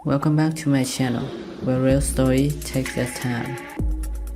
Welcome back to my channel, where real story takes its time.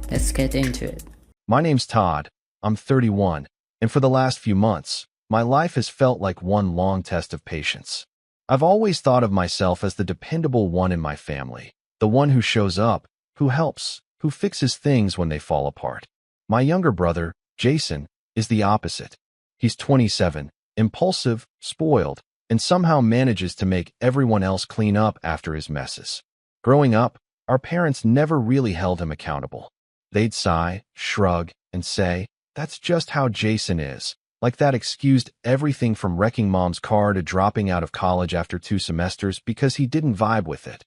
Let's get into it. My name's Todd. I'm 31, and for the last few months, my life has felt like one long test of patience. I've always thought of myself as the dependable one in my family, the one who shows up, who helps, who fixes things when they fall apart. My younger brother, Jason, is the opposite. He's 27, impulsive, spoiled, and somehow manages to make everyone else clean up after his messes. Growing up, our parents never really held him accountable. They'd sigh, shrug, and say, "That's just how Jason is," like that excused everything from wrecking mom's car to dropping out of college after 2 semesters because he didn't vibe with it.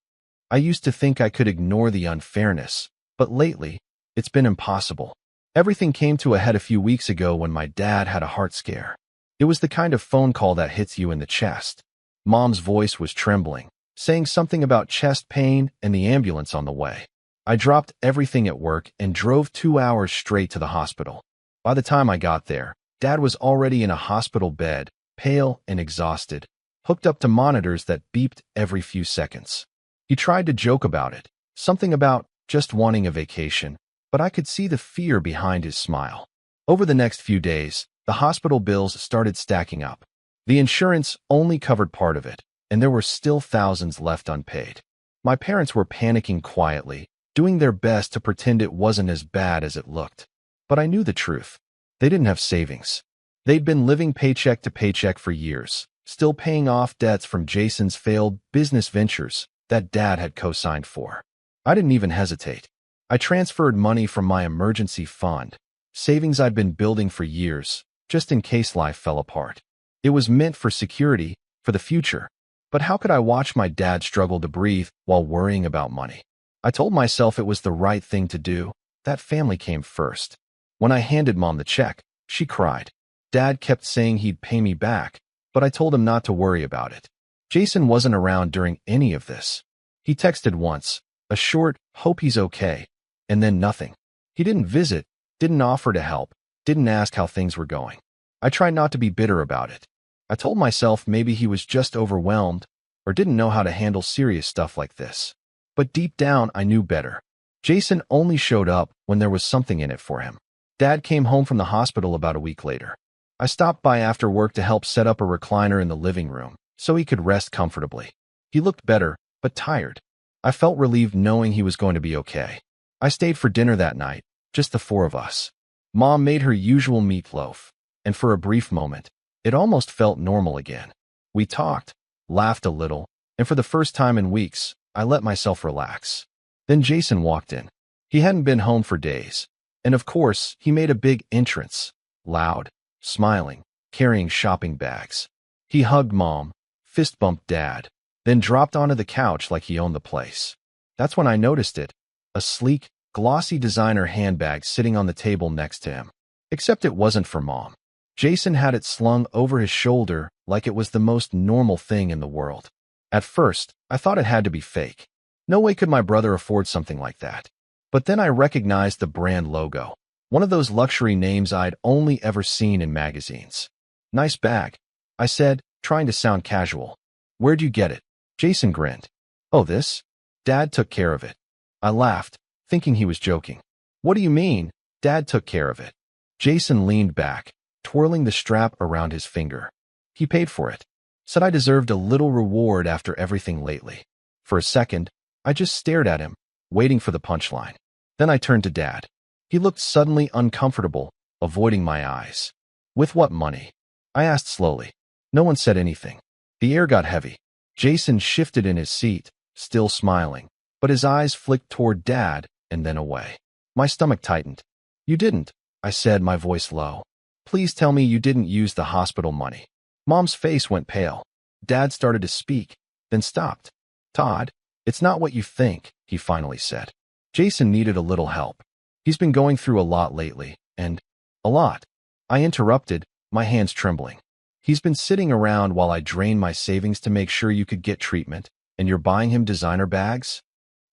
I used to think I could ignore the unfairness, but lately, it's been impossible. Everything came to a head a few weeks ago when my dad had a heart scare. It was the kind of phone call that hits you in the chest. Mom's voice was trembling, saying something about chest pain and the ambulance on the way. I dropped everything at work and drove 2 hours straight to the hospital. By the time I got there, Dad was already in a hospital bed, pale and exhausted, hooked up to monitors that beeped every few seconds. He tried to joke about it, something about just wanting a vacation, but I could see the fear behind his smile. Over the next few days, the hospital bills started stacking up. The insurance only covered part of it, and there were still thousands left unpaid. My parents were panicking quietly, doing their best to pretend it wasn't as bad as it looked. But I knew the truth. They didn't have savings. They'd been living paycheck to paycheck for years, still paying off debts from Jason's failed business ventures that Dad had co-signed for. I didn't even hesitate. I transferred money from my emergency fund, savings I'd been building for years, just in case life fell apart. It was meant for security, for the future. But how could I watch my dad struggle to breathe while worrying about money? I told myself it was the right thing to do. That family came first. When I handed Mom the check, she cried. Dad kept saying he'd pay me back, but I told him not to worry about it. Jason wasn't around during any of this. He texted once, a short, "Hope he's okay," and then nothing. He didn't visit, didn't offer to help, didn't ask how things were going. I tried not to be bitter about it. I told myself maybe he was just overwhelmed or didn't know how to handle serious stuff like this. But deep down, I knew better. Jason only showed up when there was something in it for him. Dad came home from the hospital about a week later. I stopped by after work to help set up a recliner in the living room so he could rest comfortably. He looked better, but tired. I felt relieved knowing he was going to be okay. I stayed for dinner that night, just the 4 of us. Mom made her usual meatloaf, and for a brief moment, it almost felt normal again. We talked, laughed a little, and for the first time in weeks, I let myself relax. Then Jason walked in. He hadn't been home for days, and of course, he made a big entrance, loud, smiling, carrying shopping bags. He hugged Mom, fist-bumped Dad, then dropped onto the couch like he owned the place. That's when I noticed it, a sleek, glossy designer handbag sitting on the table next to him. Except it wasn't for Mom. Jason had it slung over his shoulder like it was the most normal thing in the world. At first, I thought it had to be fake. No way could my brother afford something like that. But then I recognized the brand logo, one of those luxury names I'd only ever seen in magazines. "Nice bag," I said, trying to sound casual. "Where'd you get it?" Jason grinned. "Oh, this? Dad took care of it." I laughed, thinking he was joking. "What do you mean, Dad took care of it?" Jason leaned back, twirling the strap around his finger. "He paid for it. Said I deserved a little reward after everything lately." For a second, I just stared at him, waiting for the punchline. Then I turned to Dad. He looked suddenly uncomfortable, avoiding my eyes. "With what money?" I asked slowly. No one said anything. The air got heavy. Jason shifted in his seat, still smiling, but his eyes flicked toward Dad and then away. My stomach tightened. "You didn't," I said, my voice low. "Please tell me you didn't use the hospital money." Mom's face went pale. Dad started to speak, then stopped. "Todd, it's not what you think," he finally said. "Jason needed a little help. He's been going through a lot lately, and—" "A lot?" I interrupted, my hands trembling. "He's been sitting around while I drained my savings to make sure you could get treatment, and you're buying him designer bags?"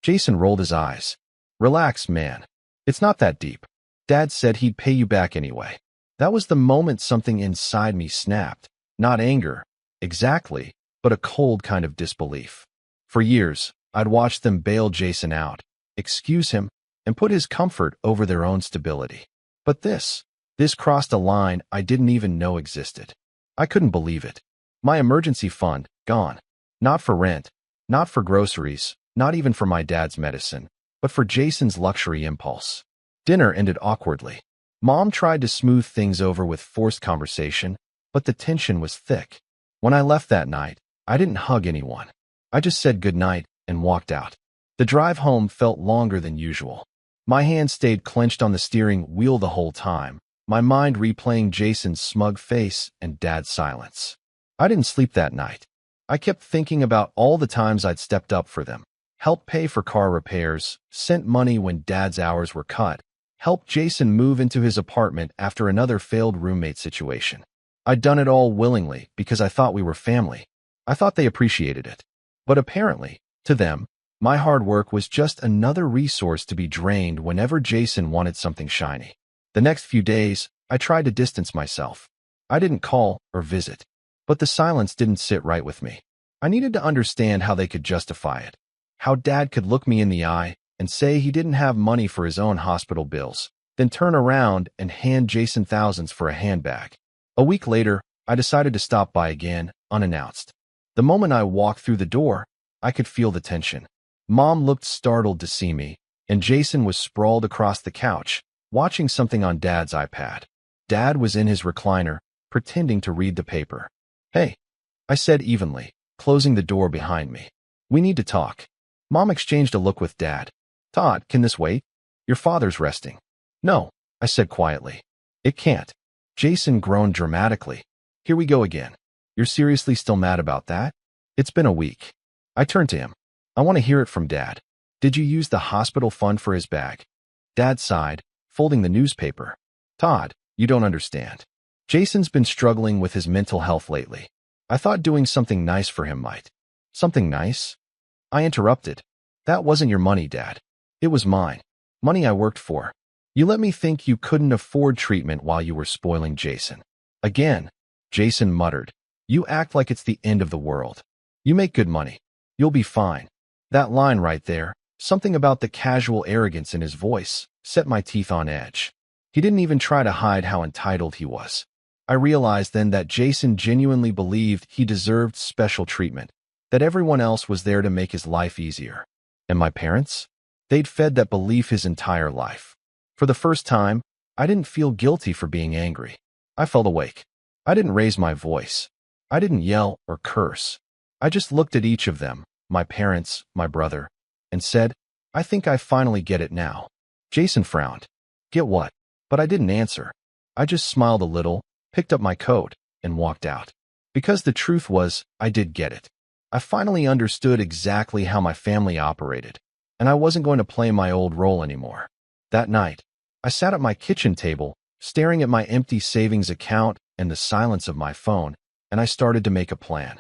Jason rolled his eyes. "Relax, man. It's not that deep. Dad said he'd pay you back anyway." That was the moment something inside me snapped. Not anger, exactly, but a cold kind of disbelief. For years, I'd watched them bail Jason out, excuse him, and put his comfort over their own stability. But this crossed a line I didn't even know existed. I couldn't believe it. My emergency fund, gone. Not for rent, not for groceries, not even for my dad's medicine, but for Jason's luxury impulse. Dinner ended awkwardly. Mom tried to smooth things over with forced conversation, but the tension was thick. When I left that night, I didn't hug anyone. I just said goodnight and walked out. The drive home felt longer than usual. My hand stayed clenched on the steering wheel the whole time, my mind replaying Jason's smug face and Dad's silence. I didn't sleep that night. I kept thinking about all the times I'd stepped up for them, helped pay for car repairs, sent money when Dad's hours were cut, helped Jason move into his apartment after another failed roommate situation. I'd done it all willingly because I thought we were family. I thought they appreciated it. But apparently, to them, my hard work was just another resource to be drained whenever Jason wanted something shiny. The next few days, I tried to distance myself. I didn't call or visit, but the silence didn't sit right with me. I needed to understand how they could justify it, how Dad could look me in the eye and say he didn't have money for his own hospital bills, then turn around and hand Jason thousands for a handbag. A week later, I decided to stop by again, unannounced. The moment I walked through the door, I could feel the tension. Mom looked startled to see me, and Jason was sprawled across the couch, watching something on Dad's iPad. Dad was in his recliner, pretending to read the paper. "Hey," I said evenly, closing the door behind me. "We need to talk." Mom exchanged a look with Dad. "Todd, can this wait? Your father's resting." "No," I said quietly. "It can't." Jason groaned dramatically. "Here we go again. You're seriously still mad about that? It's been a week." I turned to him. "I want to hear it from Dad. Did you use the hospital fund for his bag?" Dad sighed, folding the newspaper. "Todd, you don't understand. Jason's been struggling with his mental health lately. I thought doing something nice for him might." "Something nice?" I interrupted. "That wasn't your money, Dad. It was mine. Money I worked for. You let me think you couldn't afford treatment while you were spoiling Jason." "Again," Jason muttered. "You act like it's the end of the world. You make good money. You'll be fine." That line right there, something about the casual arrogance in his voice, set my teeth on edge. He didn't even try to hide how entitled he was. I realized then that Jason genuinely believed he deserved special treatment, that everyone else was there to make his life easier. And my parents? They'd fed that belief his entire life. For the first time, I didn't feel guilty for being angry. I felt awake. I didn't raise my voice. I didn't yell or curse. I just looked at each of them, my parents, my brother, and said, "I think I finally get it now." Jason frowned. "Get what?" But I didn't answer. I just smiled a little, picked up my coat, and walked out. Because the truth was, I did get it. I finally understood exactly how my family operated, and I wasn't going to play my old role anymore. That night, I sat at my kitchen table, staring at my empty savings account and the silence of my phone, and I started to make a plan.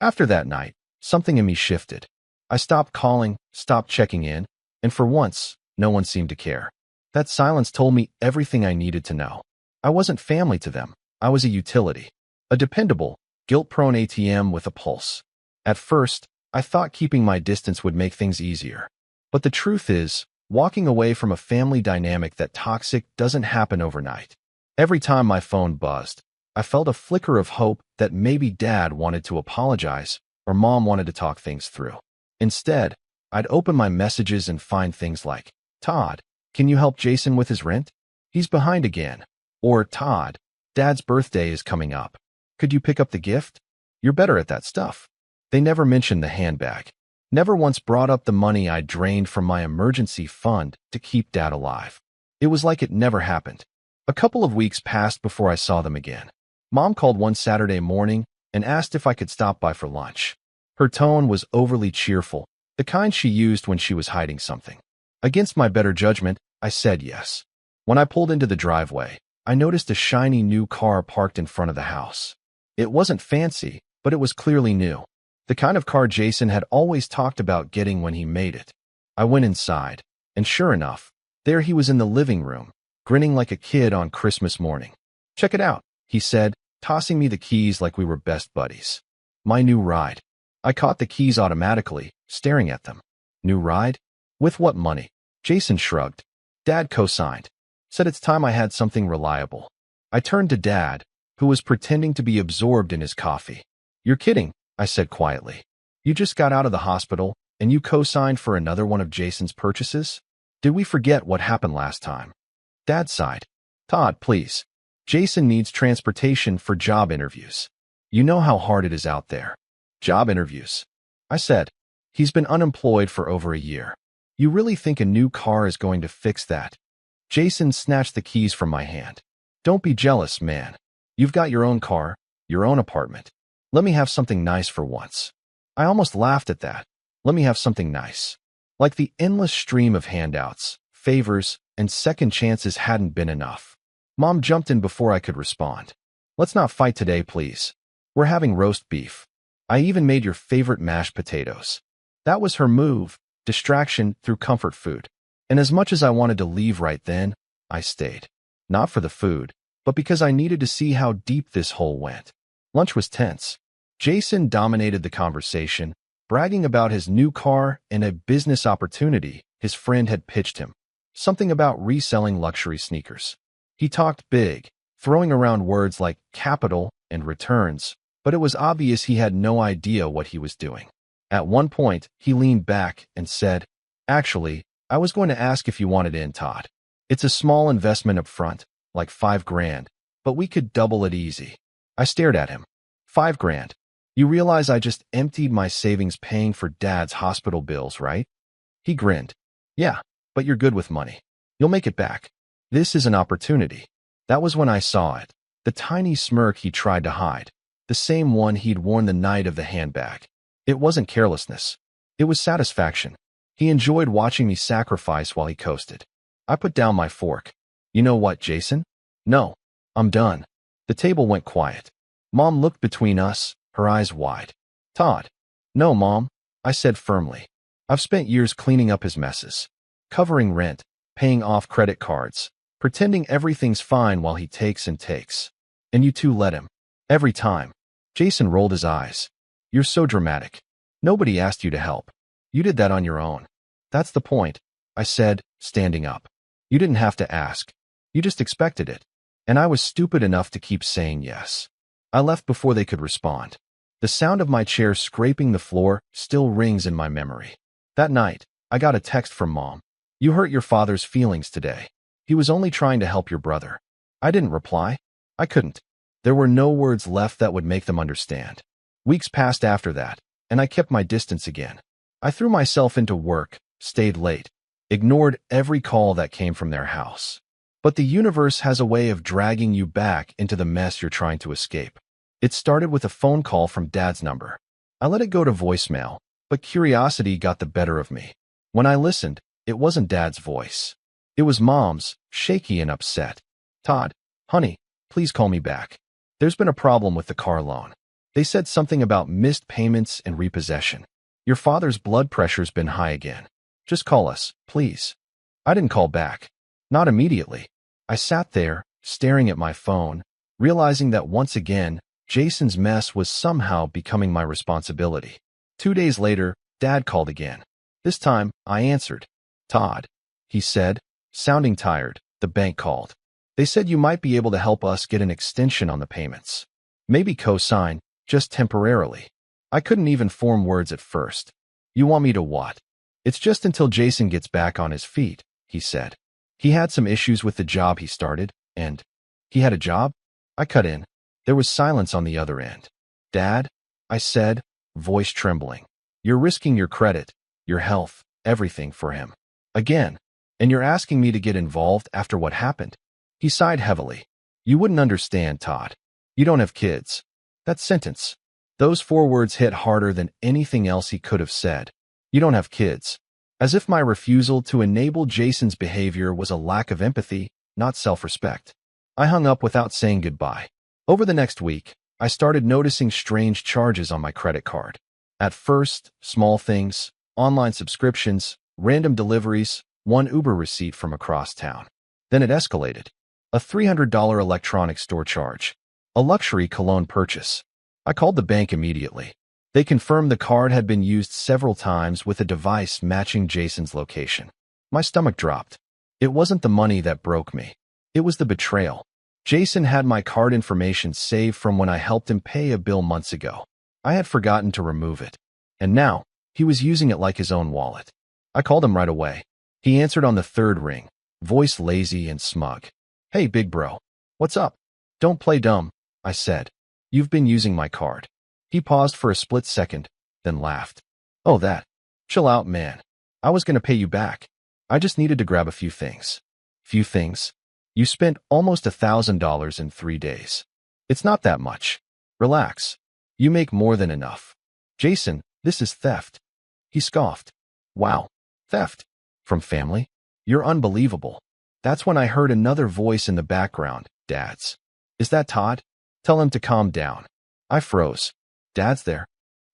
After that night, something in me shifted. I stopped calling, stopped checking in, and for once, no one seemed to care. That silence told me everything I needed to know. I wasn't family to them. I was a utility. A dependable, guilt-prone ATM with a pulse. At first, I thought keeping my distance would make things easier. But the truth is, walking away from a family dynamic that toxic doesn't happen overnight. Every time my phone buzzed, I felt a flicker of hope that maybe Dad wanted to apologize or Mom wanted to talk things through. Instead, I'd open my messages and find things like, "Todd, can you help Jason with his rent? He's behind again." Or, "Todd, Dad's birthday is coming up. Could you pick up the gift? You're better at that stuff." They never mentioned the handbag. Never once brought up the money I drained from my emergency fund to keep Dad alive. It was like it never happened. A couple of weeks passed before I saw them again. Mom called one Saturday morning and asked if I could stop by for lunch. Her tone was overly cheerful, the kind she used when she was hiding something. Against my better judgment, I said yes. When I pulled into the driveway, I noticed a shiny new car parked in front of the house. It wasn't fancy, but it was clearly new. The kind of car Jason had always talked about getting when he made it. I went inside, and sure enough, there he was in the living room, grinning like a kid on Christmas morning. "Check it out," he said, tossing me the keys like we were best buddies. "My new ride." I caught the keys automatically, staring at them. New ride? With what money? Jason shrugged. Dad co-signed. Said it's time I had something reliable. I turned to Dad, who was pretending to be absorbed in his coffee. You're kidding, I said quietly. You just got out of the hospital, and you co-signed for another one of Jason's purchases? Did we forget what happened last time? Dad sighed. Todd, please. Jason needs transportation for job interviews. You know how hard it is out there. Job interviews. I said. He's been unemployed for over a year. You really think a new car is going to fix that? Jason snatched the keys from my hand. Don't be jealous, man. You've got your own car, your own apartment. Let me have something nice for once. I almost laughed at that. Let me have something nice. Like the endless stream of handouts, favors, and second chances hadn't been enough. Mom jumped in before I could respond. Let's not fight today, please. We're having roast beef. I even made your favorite mashed potatoes. That was her move, distraction through comfort food. And as much as I wanted to leave right then, I stayed. Not for the food, but because I needed to see how deep this hole went. Lunch was tense. Jason dominated the conversation, bragging about his new car and a business opportunity his friend had pitched him. Something about reselling luxury sneakers. He talked big, throwing around words like capital and returns, but it was obvious he had no idea what he was doing. At one point, he leaned back and said, Actually, I was going to ask if you wanted in, Todd. It's a small investment up front, like $5,000, but we could double it easy. I stared at him. $5,000. You realize I just emptied my savings paying for Dad's hospital bills, right? He grinned. Yeah, but you're good with money. You'll make it back. This is an opportunity. That was when I saw it. The tiny smirk he tried to hide. The same one he'd worn the night of the handbag. It wasn't carelessness. It was satisfaction. He enjoyed watching me sacrifice while he coasted. I put down my fork. You know what, Jason? No, I'm done. The table went quiet. Mom looked between us, her eyes wide. Todd. No, Mom, I said firmly. I've spent years cleaning up his messes, covering rent, paying off credit cards, pretending everything's fine while he takes and takes. And you two let him. Every time. Jason rolled his eyes. You're so dramatic. Nobody asked you to help. You did that on your own. That's the point, I said, standing up. You didn't have to ask. You just expected it. And I was stupid enough to keep saying yes. I left before they could respond. The sound of my chair scraping the floor still rings in my memory. That night, I got a text from Mom. You hurt your father's feelings today. He was only trying to help your brother. I didn't reply. I couldn't. There were no words left that would make them understand. Weeks passed after that, and I kept my distance again. I threw myself into work, stayed late, ignored every call that came from their house. But the universe has a way of dragging you back into the mess you're trying to escape. It started with a phone call from Dad's number. I let it go to voicemail, but curiosity got the better of me. When I listened, it wasn't Dad's voice. It was Mom's, shaky and upset. Todd, honey, please call me back. There's been a problem with the car loan. They said something about missed payments and repossession. Your father's blood pressure's been high again. Just call us, please. I didn't call back. Not immediately. I sat there, staring at my phone, realizing that once again, Jason's mess was somehow becoming my responsibility. 2 days later, Dad called again. This time, I answered. Todd, he said, sounding tired, the bank called. They said you might be able to help us get an extension on the payments. Maybe co-sign, just temporarily. I couldn't even form words at first. You want me to what? It's just until Jason gets back on his feet, he said. He had some issues with the job he started, and he had a job? I cut in. There was silence on the other end. Dad, I said, voice trembling. You're risking your credit, your health, everything for him. Again. And you're asking me to get involved after what happened? He sighed heavily. You wouldn't understand, Todd. You don't have kids. That sentence. Those 4 words hit harder than anything else he could have said. You don't have kids. As if my refusal to enable Jason's behavior was a lack of empathy, not self-respect. I hung up without saying goodbye. Over the next week, I started noticing strange charges on my credit card. At first, small things, online subscriptions, random deliveries, one Uber receipt from across town. Then it escalated. A $300 electronics store charge. A luxury cologne purchase. I called the bank immediately. They confirmed the card had been used several times with a device matching Jason's location. My stomach dropped. It wasn't the money that broke me. It was the betrayal. Jason had my card information saved from when I helped him pay a bill months ago. I had forgotten to remove it. And now, he was using it like his own wallet. I called him right away. He answered on the third ring, voice lazy and smug. "Hey, big bro. What's up?" "Don't play dumb," I said. "You've been using my card." He paused for a split second, then laughed. "Oh, that. Chill out, man. I was going to pay you back. I just needed to grab a few things." "Few things? You spent almost $1,000 in 3 days. It's not that much. Relax. You make more than enough." "Jason, this is theft." He scoffed. "Wow. Theft? From family? You're unbelievable." That's when I heard another voice in the background, Dad's. "Is that Todd? Tell him to calm down." I froze. "Dad's there?"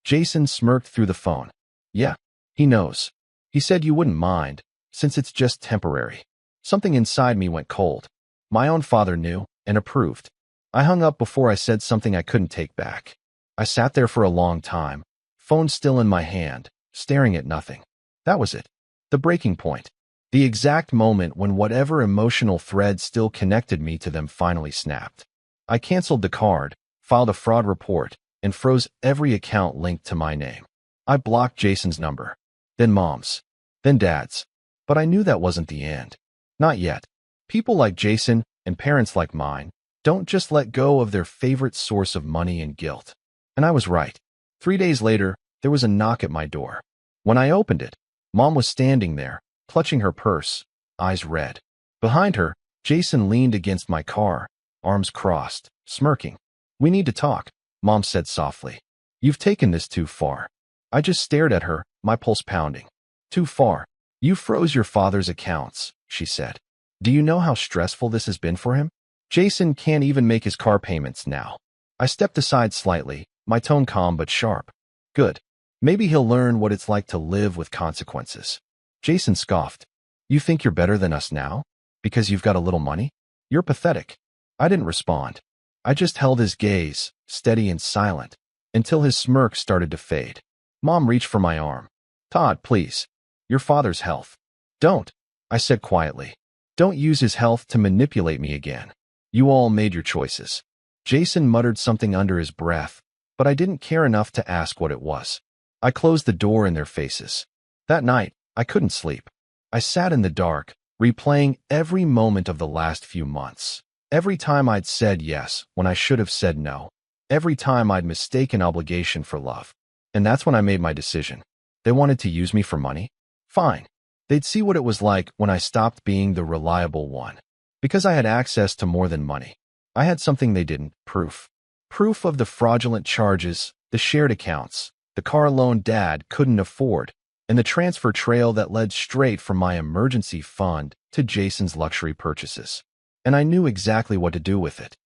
Jason smirked through the phone. "Yeah, he knows. He said you wouldn't mind, since it's just temporary." Something inside me went cold. My own father knew and approved. I hung up before I said something I couldn't take back. I sat there for a long time, phone still in my hand, staring at nothing. That was it. The breaking point. The exact moment when whatever emotional thread still connected me to them finally snapped. I canceled the card, filed a fraud report, and froze every account linked to my name. I blocked Jason's number, then Mom's, then Dad's. But I knew that wasn't the end. Not yet. People like Jason and parents like mine don't just let go of their favorite source of money and guilt. And I was right. 3 days later, there was a knock at my door. When I opened it, Mom was standing there, clutching her purse, eyes red. Behind her, Jason leaned against my car, arms crossed, smirking. "We need to talk," Mom said softly. "You've taken this too far." I just stared at her, my pulse pounding. "Too far? You froze your father's accounts," she said. "Do you know how stressful this has been for him? Jason can't even make his car payments now." I stepped aside slightly, my tone calm but sharp. "Good. Maybe he'll learn what it's like to live with consequences." Jason scoffed. "You think you're better than us now? Because you've got a little money? You're pathetic." I didn't respond. I just held his gaze, steady and silent, until his smirk started to fade. Mom reached for my arm. "Todd, please. Your father's health." "Don't," I said quietly. "Don't use his health to manipulate me again. You all made your choices." Jason muttered something under his breath, but I didn't care enough to ask what it was. I closed the door in their faces. That night, I couldn't sleep. I sat in the dark, replaying every moment of the last few months. Every time I'd said yes when I should have said no. Every time I'd mistaken obligation for love. And that's when I made my decision. They wanted to use me for money? Fine. They'd see what it was like when I stopped being the reliable one. Because I had access to more than money. I had something they didn't, proof. Proof of the fraudulent charges, the shared accounts, the car loan Dad couldn't afford, and the transfer trail that led straight from my emergency fund to Jason's luxury purchases. And I knew exactly what to do with it.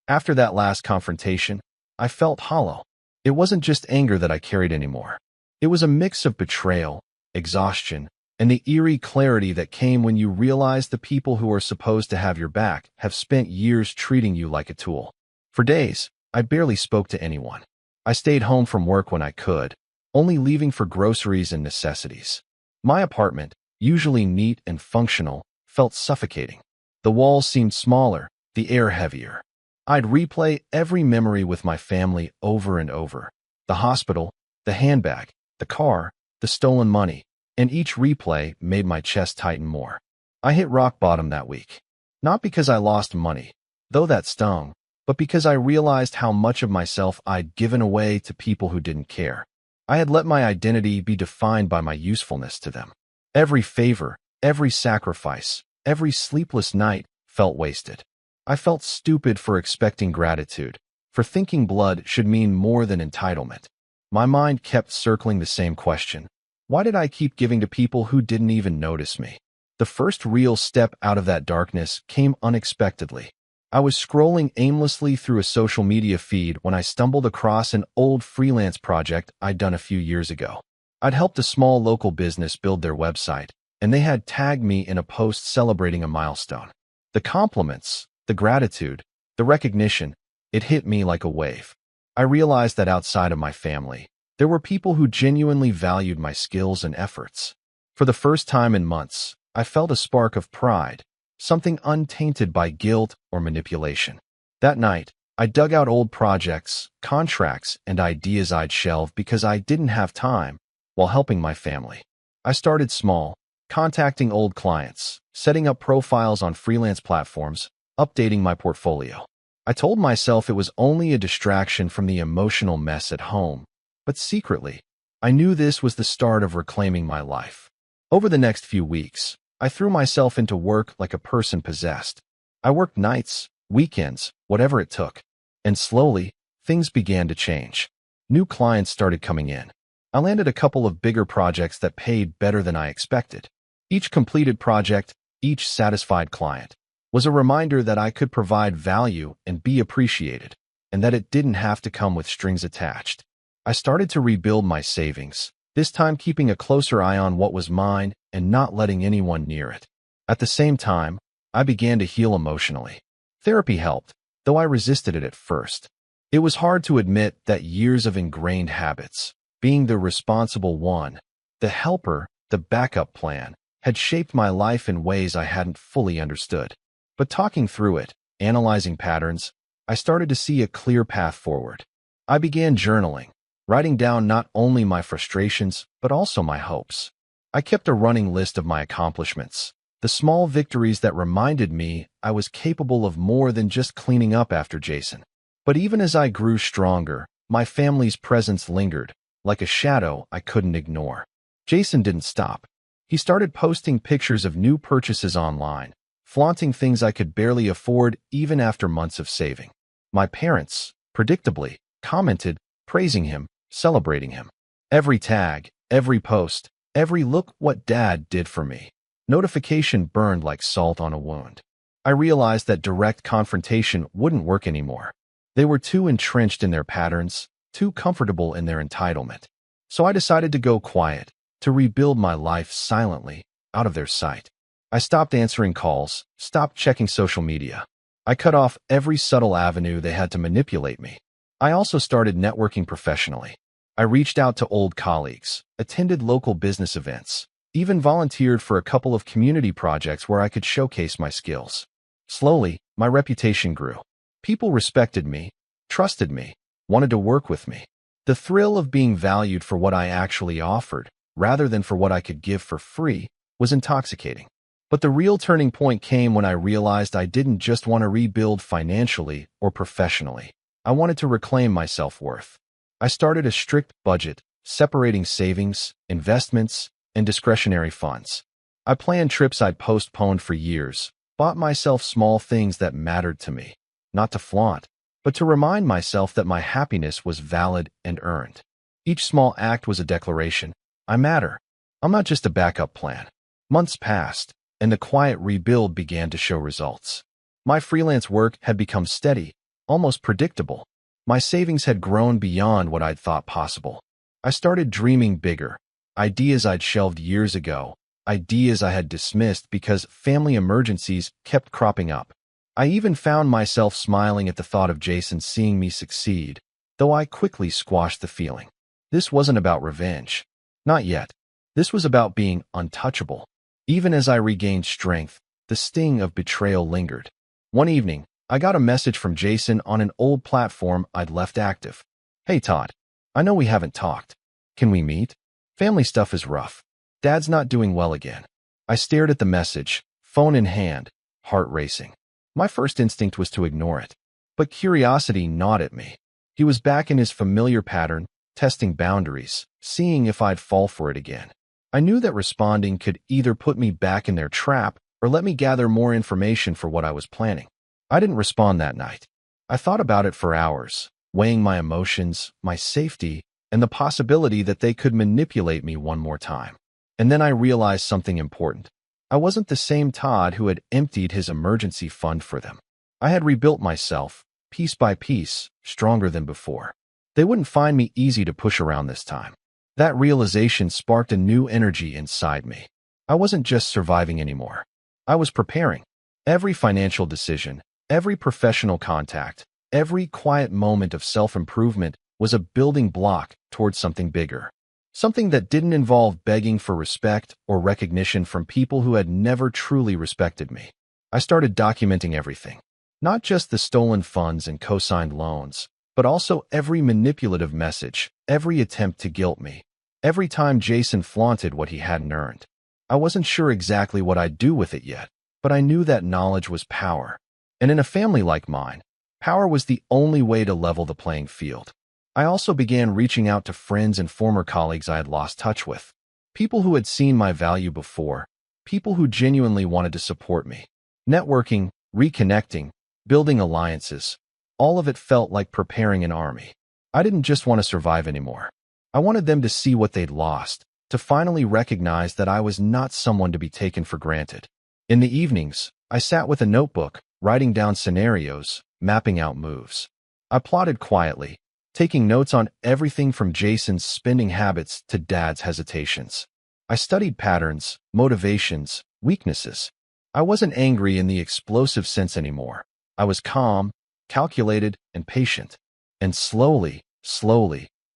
After that last confrontation, I felt hollow. It wasn't just anger that I carried anymore. It was a mix of betrayal, exhaustion, and the eerie clarity that came when you realize the people who are supposed to have your back have spent years treating you like a tool. For days, I barely spoke to anyone. I stayed home from work when I could, only leaving for groceries and necessities. My apartment, usually neat and functional, felt suffocating. The walls seemed smaller, the air heavier. I'd replay every memory with my family over and over. The hospital, the handbag, the car, the stolen money, and each replay made my chest tighten more. I hit rock bottom that week. Not because I lost money, though that stung, but because I realized how much of myself I'd given away to people who didn't care. I had let my identity be defined by my usefulness to them. Every favor, every sacrifice, every sleepless night felt wasted. I felt stupid for expecting gratitude, for thinking blood should mean more than entitlement. My mind kept circling the same question. Why did I keep giving to people who didn't even notice me? The first real step out of that darkness came unexpectedly. I was scrolling aimlessly through a social media feed when I stumbled across an old freelance project I'd done a few years ago. I'd helped a small local business build their website, and they had tagged me in a post celebrating a milestone. The compliments, the gratitude, the recognition, it hit me like a wave. I realized that outside of my family, There were people who genuinely valued my skills and efforts. For the first time in months, I felt a spark of pride, something untainted by guilt or manipulation. That night, I dug out old projects, contracts, and ideas I'd shelved because I didn't have time while helping my family. I started small, contacting old clients, setting up profiles on freelance platforms, updating my portfolio. I told myself it was only a distraction from the emotional mess at home, but secretly, I knew this was the start of reclaiming my life. Over the next few weeks, I threw myself into work like a person possessed. I worked nights, weekends, whatever it took. And slowly, things began to change. New clients started coming in. I landed a couple of bigger projects that paid better than I expected. Each completed project, each satisfied client, was a reminder that I could provide value and be appreciated, and that it didn't have to come with strings attached. I started to rebuild my savings, this time keeping a closer eye on what was mine and not letting anyone near it. At the same time, I began to heal emotionally. Therapy helped, though I resisted it at first. It was hard to admit that years of ingrained habits, being the responsible one, the helper, the backup plan, had shaped my life in ways I hadn't fully understood. But talking through it, analyzing patterns, I started to see a clear path forward. I began journaling, writing down not only my frustrations, but also my hopes. I kept a running list of my accomplishments, the small victories that reminded me I was capable of more than just cleaning up after Jason. But even as I grew stronger, my family's presence lingered, like a shadow I couldn't ignore. Jason didn't stop. He started posting pictures of new purchases online, flaunting things I could barely afford even after months of saving. My parents, predictably, commented, praising him, celebrating him. Every tag, every post, every "look what Dad did for me" notification burned like salt on a wound. I realized that direct confrontation wouldn't work anymore. They were too entrenched in their patterns, too comfortable in their entitlement. So I decided to go quiet, to rebuild my life silently, out of their sight. I stopped answering calls, stopped checking social media. I cut off every subtle avenue they had to manipulate me. I also started networking professionally. I reached out to old colleagues, attended local business events, even volunteered for a couple of community projects where I could showcase my skills. Slowly, my reputation grew. People respected me, trusted me, wanted to work with me. The thrill of being valued for what I actually offered, rather than for what I could give for free, was intoxicating. But the real turning point came when I realized I didn't just want to rebuild financially or professionally. I wanted to reclaim my self-worth. I started a strict budget, separating savings, investments, and discretionary funds. I planned trips I'd postponed for years, bought myself small things that mattered to me, not to flaunt, but to remind myself that my happiness was valid and earned. Each small act was a declaration: I matter. I'm not just a backup plan. Months passed, and the quiet rebuild began to show results. My freelance work had become steady, almost predictable. My savings had grown beyond what I'd thought possible. I started dreaming bigger. Ideas I'd shelved years ago, ideas I had dismissed because family emergencies kept cropping up. I even found myself smiling at the thought of Jason seeing me succeed, though I quickly squashed the feeling. This wasn't about revenge. Not yet. This was about being untouchable. Even as I regained strength, the sting of betrayal lingered. One evening, I got a message from Jason on an old platform I'd left active. "Hey Todd, I know we haven't talked. Can we meet? Family stuff is rough. Dad's not doing well again." I stared at the message, phone in hand, heart racing. My first instinct was to ignore it, but curiosity gnawed at me. He was back in his familiar pattern, testing boundaries, seeing if I'd fall for it again. I knew that responding could either put me back in their trap or let me gather more information for what I was planning. I didn't respond that night. I thought about it for hours, weighing my emotions, my safety, and the possibility that they could manipulate me one more time. And then I realized something important. I wasn't the same Todd who had emptied his emergency fund for them. I had rebuilt myself, piece by piece, stronger than before. They wouldn't find me easy to push around this time. That realization sparked a new energy inside me. I wasn't just surviving anymore. I was preparing. Every financial decision, every professional contact, every quiet moment of self-improvement was a building block towards something bigger. Something that didn't involve begging for respect or recognition from people who had never truly respected me. I started documenting everything. Not just the stolen funds and co-signed loans, but also every manipulative message, every attempt to guilt me, every time Jason flaunted what he hadn't earned. I wasn't sure exactly what I'd do with it yet, but I knew that knowledge was power. And in a family like mine, power was the only way to level the playing field. I also began reaching out to friends and former colleagues I had lost touch with. People who had seen my value before, people who genuinely wanted to support me. Networking, reconnecting, building alliances, all of it felt like preparing an army. I didn't just want to survive anymore. I wanted them to see what they'd lost, to finally recognize that I was not someone to be taken for granted. In the evenings, I sat with a notebook, writing down scenarios, mapping out moves. I plotted quietly, taking notes on everything from Jason's spending habits to Dad's hesitations. I studied patterns, motivations, weaknesses. I wasn't angry in the explosive sense anymore. I was calm, calculated, and patient. And slowly,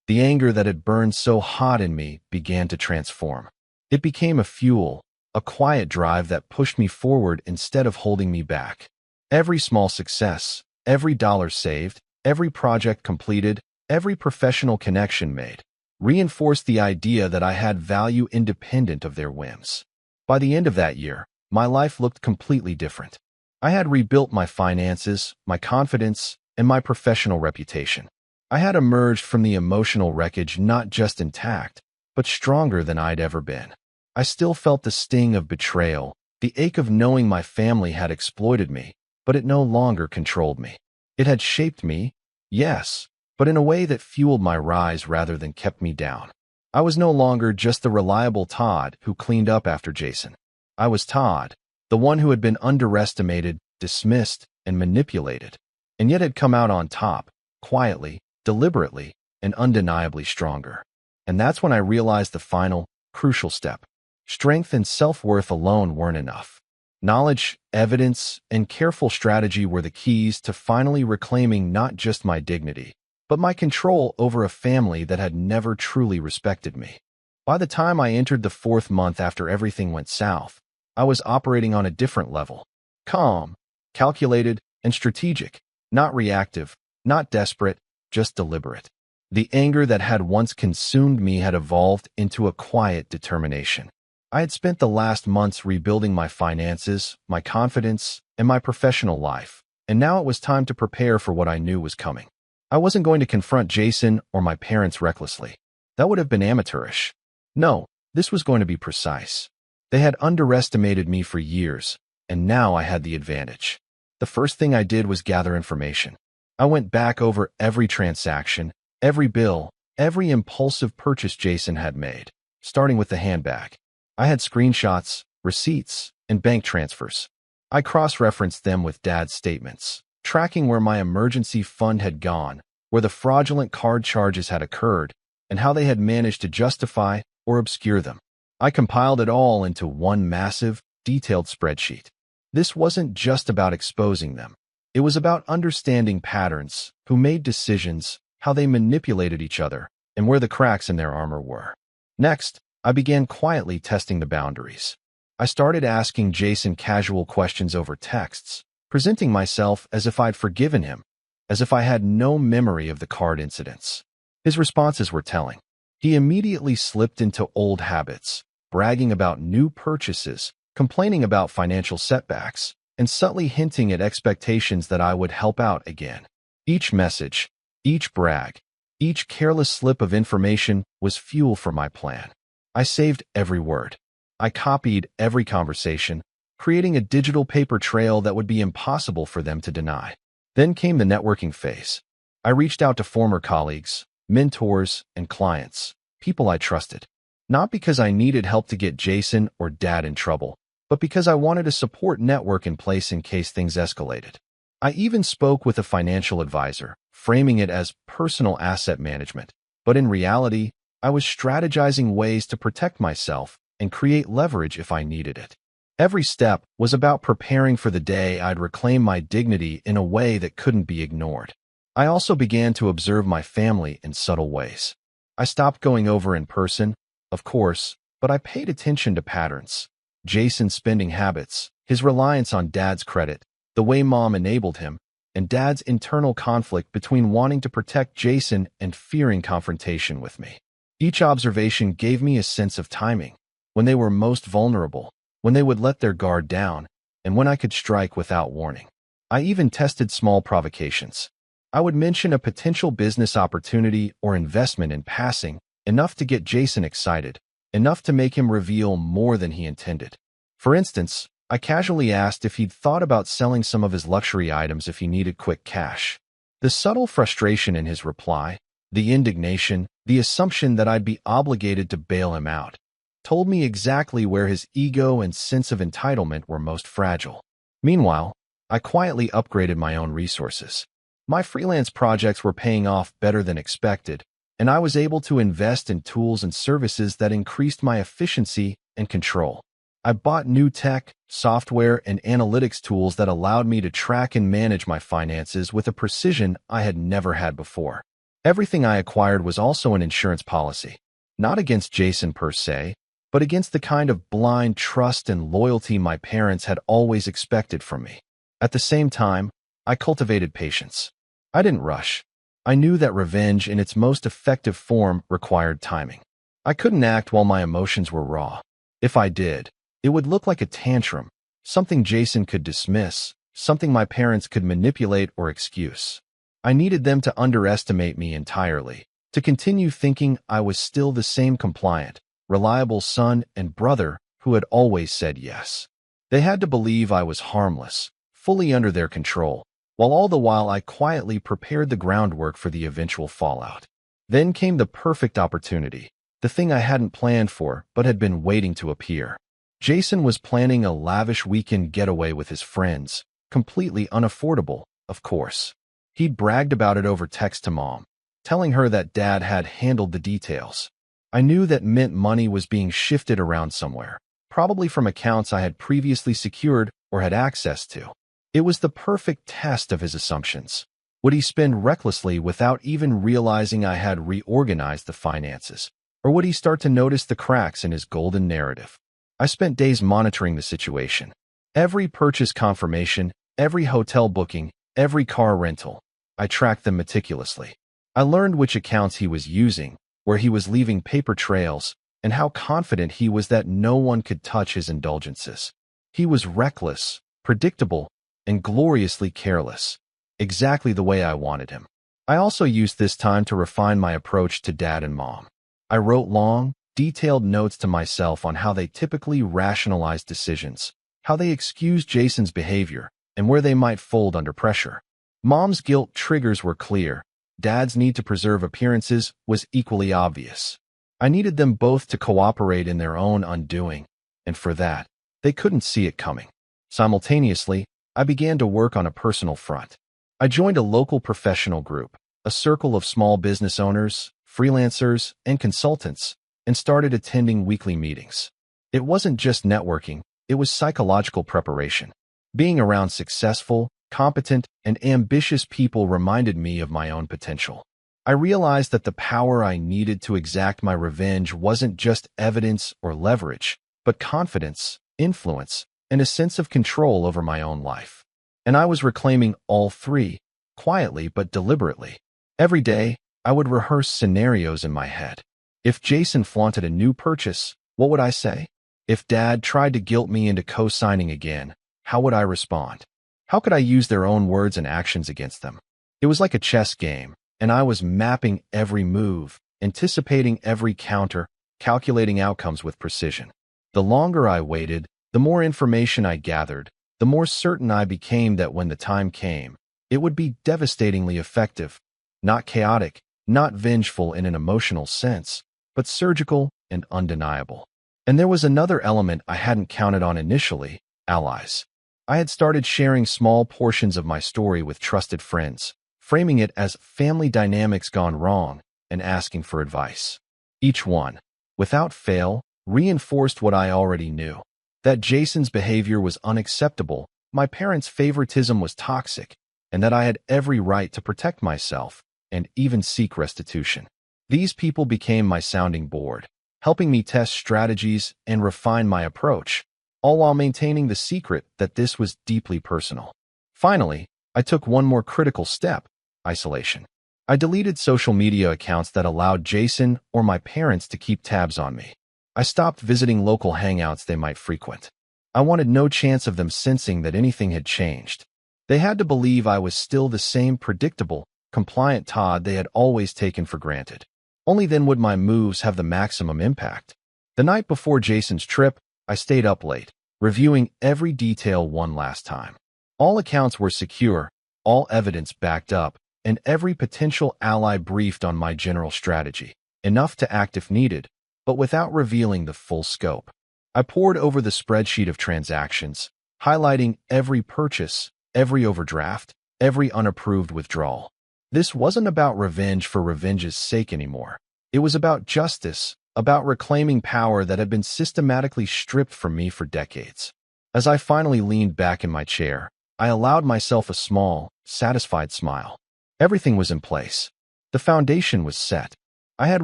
the anger that had burned so hot in me began to transform. It became a fuel, a quiet drive that pushed me forward instead of holding me back. Every small success, every dollar saved, every project completed, every professional connection made, reinforced the idea that I had value independent of their whims. By the end of that year, my life looked completely different. I had rebuilt my finances, my confidence, and my professional reputation. I had emerged from the emotional wreckage not just intact, but stronger than I'd ever been. I still felt the sting of betrayal, the ache of knowing my family had exploited me, but it no longer controlled me. It had shaped me, yes, but in a way that fueled my rise rather than kept me down. I was no longer just the reliable Todd who cleaned up after Jason. I was Todd, the one who had been underestimated, dismissed, and manipulated, and yet had come out on top, quietly, deliberately, and undeniably stronger. And that's when I realized the final, crucial step. Strength and self-worth alone weren't enough. Knowledge, evidence, and careful strategy were the keys to finally reclaiming not just my dignity, but my control over a family that had never truly respected me. By the time I entered the 4th month after everything went south, I was operating on a different level. Calm, calculated, and strategic, not reactive, not desperate, just deliberate. The anger that had once consumed me had evolved into a quiet determination. I had spent the last months rebuilding my finances, my confidence, and my professional life, and now it was time to prepare for what I knew was coming. I wasn't going to confront Jason or my parents recklessly. That would have been amateurish. No, this was going to be precise. They had underestimated me for years, and now I had the advantage. The first thing I did was gather information. I went back over every transaction, every bill, every impulsive purchase Jason had made, starting with the handbag. I had screenshots, receipts, and bank transfers. I cross-referenced them with Dad's statements, tracking where my emergency fund had gone, where the fraudulent card charges had occurred, and how they had managed to justify or obscure them. I compiled it all into one massive, detailed spreadsheet. This wasn't just about exposing them. It was about understanding patterns, who made decisions, how they manipulated each other, and where the cracks in their armor were. Next, I began quietly testing the boundaries. I started asking Jason casual questions over texts, presenting myself as if I'd forgiven him, as if I had no memory of the card incidents. His responses were telling. He immediately slipped into old habits, bragging about new purchases, complaining about financial setbacks, and subtly hinting at expectations that I would help out again. Each message, each brag, each careless slip of information was fuel for my plan. I saved every word. I copied every conversation, creating a digital paper trail that would be impossible for them to deny. Then came the networking phase. I reached out to former colleagues, mentors, and clients, people I trusted. Not because I needed help to get Jason or Dad in trouble, but because I wanted a support network in place in case things escalated. I even spoke with a financial advisor, framing it as personal asset management. But in reality, I was strategizing ways to protect myself and create leverage if I needed it. Every step was about preparing for the day I'd reclaim my dignity in a way that couldn't be ignored. I also began to observe my family in subtle ways. I stopped going over in person, of course, but I paid attention to patterns. Jason's spending habits, his reliance on Dad's credit, the way Mom enabled him, and Dad's internal conflict between wanting to protect Jason and fearing confrontation with me. Each observation gave me a sense of timing, when they were most vulnerable, when they would let their guard down, and when I could strike without warning. I even tested small provocations. I would mention a potential business opportunity or investment in passing, enough to get Jason excited, enough to make him reveal more than he intended. For instance, I casually asked if he'd thought about selling some of his luxury items if he needed quick cash. The subtle frustration in his reply, the indignation, the assumption that I'd be obligated to bail him out, told me exactly where his ego and sense of entitlement were most fragile. Meanwhile, I quietly upgraded my own resources. My freelance projects were paying off better than expected, and I was able to invest in tools and services that increased my efficiency and control. I bought new tech, software, and analytics tools that allowed me to track and manage my finances with a precision I had never had before. Everything I acquired was also an insurance policy, not against Jason per se, but against the kind of blind trust and loyalty my parents had always expected from me. At the same time, I cultivated patience. I didn't rush. I knew that revenge in its most effective form required timing. I couldn't act while my emotions were raw. If I did, it would look like a tantrum, something Jason could dismiss, something my parents could manipulate or excuse. I needed them to underestimate me entirely, to continue thinking I was still the same compliant, reliable son and brother who had always said yes. They had to believe I was harmless, fully under their control, while all the while I quietly prepared the groundwork for the eventual fallout. Then came the perfect opportunity, the thing I hadn't planned for but had been waiting to appear. Jason was planning a lavish weekend getaway with his friends, completely unaffordable, of course. He'd bragged about it over text to Mom, telling her that Dad had handled the details. I knew that meant money was being shifted around somewhere, probably from accounts I had previously secured or had access to. It was the perfect test of his assumptions. Would he spend recklessly without even realizing I had reorganized the finances? Or would he start to notice the cracks in his golden narrative? I spent days monitoring the situation. Every purchase confirmation, every hotel booking, every car rental. I tracked them meticulously. I learned which accounts he was using, where he was leaving paper trails, and how confident he was that no one could touch his indulgences. He was reckless, predictable, and gloriously careless, exactly the way I wanted him. I also used this time to refine my approach to Dad and Mom. I wrote long, detailed notes to myself on how they typically rationalized decisions, how they excused Jason's behavior, and where they might fold under pressure. Mom's guilt triggers were clear. Dad's need to preserve appearances was equally obvious. I needed them both to cooperate in their own undoing, and for that, they couldn't see it coming. Simultaneously, I began to work on a personal front. I joined a local professional group, a circle of small business owners, freelancers, and consultants, and started attending weekly meetings. It wasn't just networking, it was psychological preparation. Being around successful, competent, and ambitious people reminded me of my own potential. I realized that the power I needed to exact my revenge wasn't just evidence or leverage, but confidence, influence, and a sense of control over my own life. And I was reclaiming all three, quietly but deliberately. Every day, I would rehearse scenarios in my head. If Jason flaunted a new purchase, what would I say? If Dad tried to guilt me into co-signing again, how would I respond? How could I use their own words and actions against them? It was like a chess game, and I was mapping every move, anticipating every counter, calculating outcomes with precision. The longer I waited, the more information I gathered, the more certain I became that when the time came, it would be devastatingly effective, not chaotic, not vengeful in an emotional sense, but surgical and undeniable. And there was another element I hadn't counted on initially: allies. I had started sharing small portions of my story with trusted friends, framing it as family dynamics gone wrong, and asking for advice. Each one, without fail, reinforced what I already knew: that Jason's behavior was unacceptable, my parents' favoritism was toxic, and that I had every right to protect myself and even seek restitution. These people became my sounding board, helping me test strategies and refine my approach, all while maintaining the secret that this was deeply personal. Finally, I took one more critical step: isolation. I deleted social media accounts that allowed Jason or my parents to keep tabs on me. I stopped visiting local hangouts they might frequent. I wanted no chance of them sensing that anything had changed. They had to believe I was still the same predictable, compliant Todd they had always taken for granted. Only then would my moves have the maximum impact. The night before Jason's trip, I stayed up late, reviewing every detail one last time. All accounts were secure, all evidence backed up, and every potential ally briefed on my general strategy, enough to act if needed, but without revealing the full scope. I pored over the spreadsheet of transactions, highlighting every purchase, every overdraft, every unapproved withdrawal. This wasn't about revenge for revenge's sake anymore. It was about justice, about reclaiming power that had been systematically stripped from me for decades. As I finally leaned back in my chair, I allowed myself a small, satisfied smile. Everything was in place. The foundation was set. I had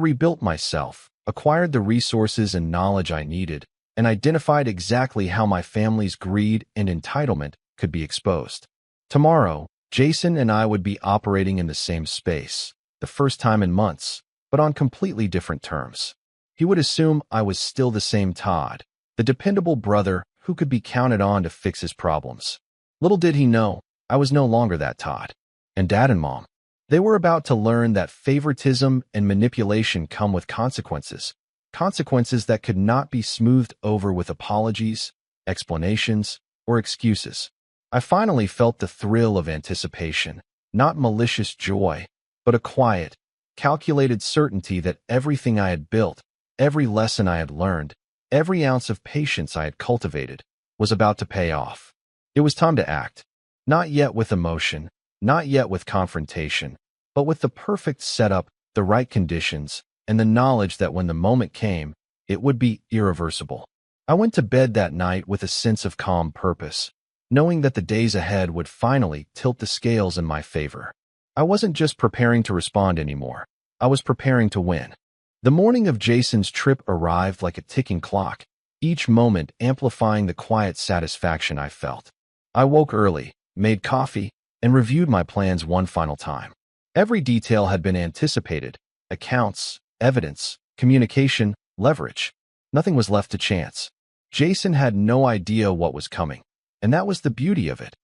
rebuilt myself, acquired the resources and knowledge I needed, and identified exactly how my family's greed and entitlement could be exposed. Tomorrow, Jason and I would be operating in the same space, the first time in months, but on completely different terms. He would assume I was still the same Todd, the dependable brother who could be counted on to fix his problems. Little did he know, I was no longer that Todd. And Dad and Mom, they were about to learn that favoritism and manipulation come with consequences, consequences that could not be smoothed over with apologies, explanations, or excuses. I finally felt the thrill of anticipation, not malicious joy, but a quiet, calculated certainty that everything I had built, every lesson I had learned, every ounce of patience I had cultivated, was about to pay off. It was time to act, not yet with emotion, not yet with confrontation, but with the perfect setup, the right conditions, and the knowledge that when the moment came, it would be irreversible. I went to bed that night with a sense of calm purpose, knowing that the days ahead would finally tilt the scales in my favor. I wasn't just preparing to respond anymore. I was preparing to win. The morning of Jason's trip arrived like a ticking clock, each moment amplifying the quiet satisfaction I felt. I woke early, made coffee, and reviewed my plans one final time. Every detail had been anticipated: accounts, evidence, communication, leverage. Nothing was left to chance. Jason had no idea what was coming, and that was the beauty of it.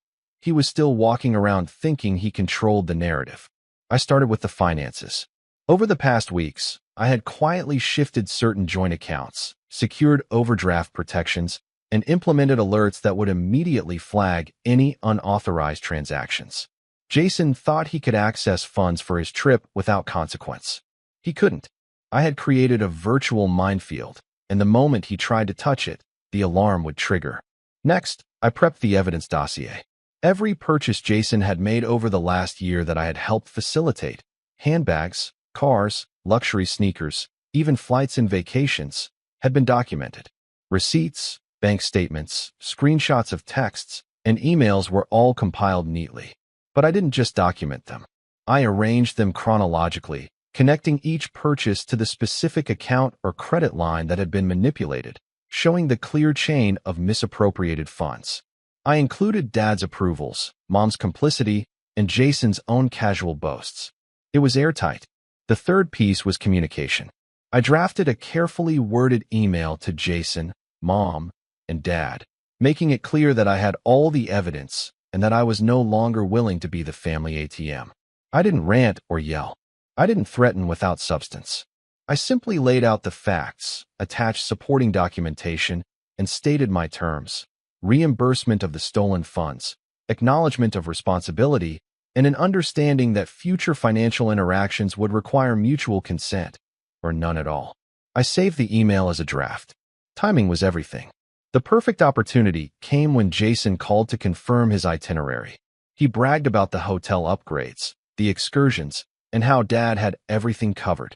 He was still walking around thinking he controlled the narrative. I started with the finances. Over the past weeks, I had quietly shifted certain joint accounts, secured overdraft protections, and implemented alerts that would immediately flag any unauthorized transactions. Jason thought he could access funds for his trip without consequence. He couldn't. I had created a virtual minefield, and the moment he tried to touch it, the alarm would trigger. Next, I prepped the evidence dossier. Every purchase Jason had made over the last year that I had helped facilitate, handbags, cars, luxury sneakers, even flights and vacations, had been documented. Receipts, bank statements, screenshots of texts, and emails were all compiled neatly. But I didn't just document them. I arranged them chronologically, connecting each purchase to the specific account or credit line that had been manipulated, showing the clear chain of misappropriated funds. I included Dad's approvals, Mom's complicity, and Jason's own casual boasts. It was airtight. The third piece was communication. I drafted a carefully worded email to Jason, Mom, and Dad, making it clear that I had all the evidence and that I was no longer willing to be the family ATM. I didn't rant or yell. I didn't threaten without substance. I simply laid out the facts, attached supporting documentation, and stated my terms: reimbursement of the stolen funds, acknowledgement of responsibility, and an understanding that future financial interactions would require mutual consent, or none at all. I saved the email as a draft. Timing was everything. The perfect opportunity came when Jason called to confirm his itinerary. He bragged about the hotel upgrades, the excursions, and how Dad had everything covered.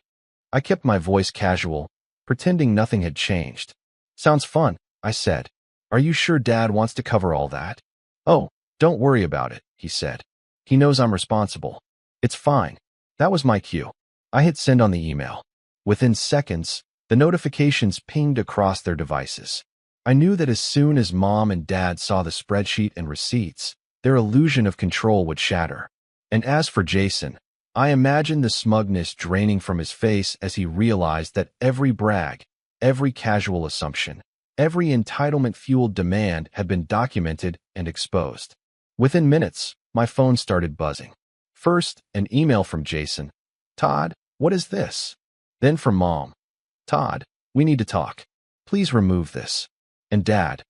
I kept my voice casual, pretending nothing had changed. "Sounds fun," I said. "Are you sure Dad wants to cover all that?" "Oh, don't worry about it," he said. He knows I'm responsible. It's fine. That was my cue. I hit send on the email. Within seconds, the notifications pinged across their devices. I knew that as soon as Mom and Dad saw the spreadsheet and receipts, their illusion of control would shatter. And as for Jason, I imagined the smugness draining from his face as he realized that every brag, every casual assumption, every entitlement-fueled demand had been documented and exposed. Within minutes, my phone started buzzing. First, an email from Jason. "Todd, what is this?" Then from Mom. "Todd, we need to talk. Please remove this." And Dad.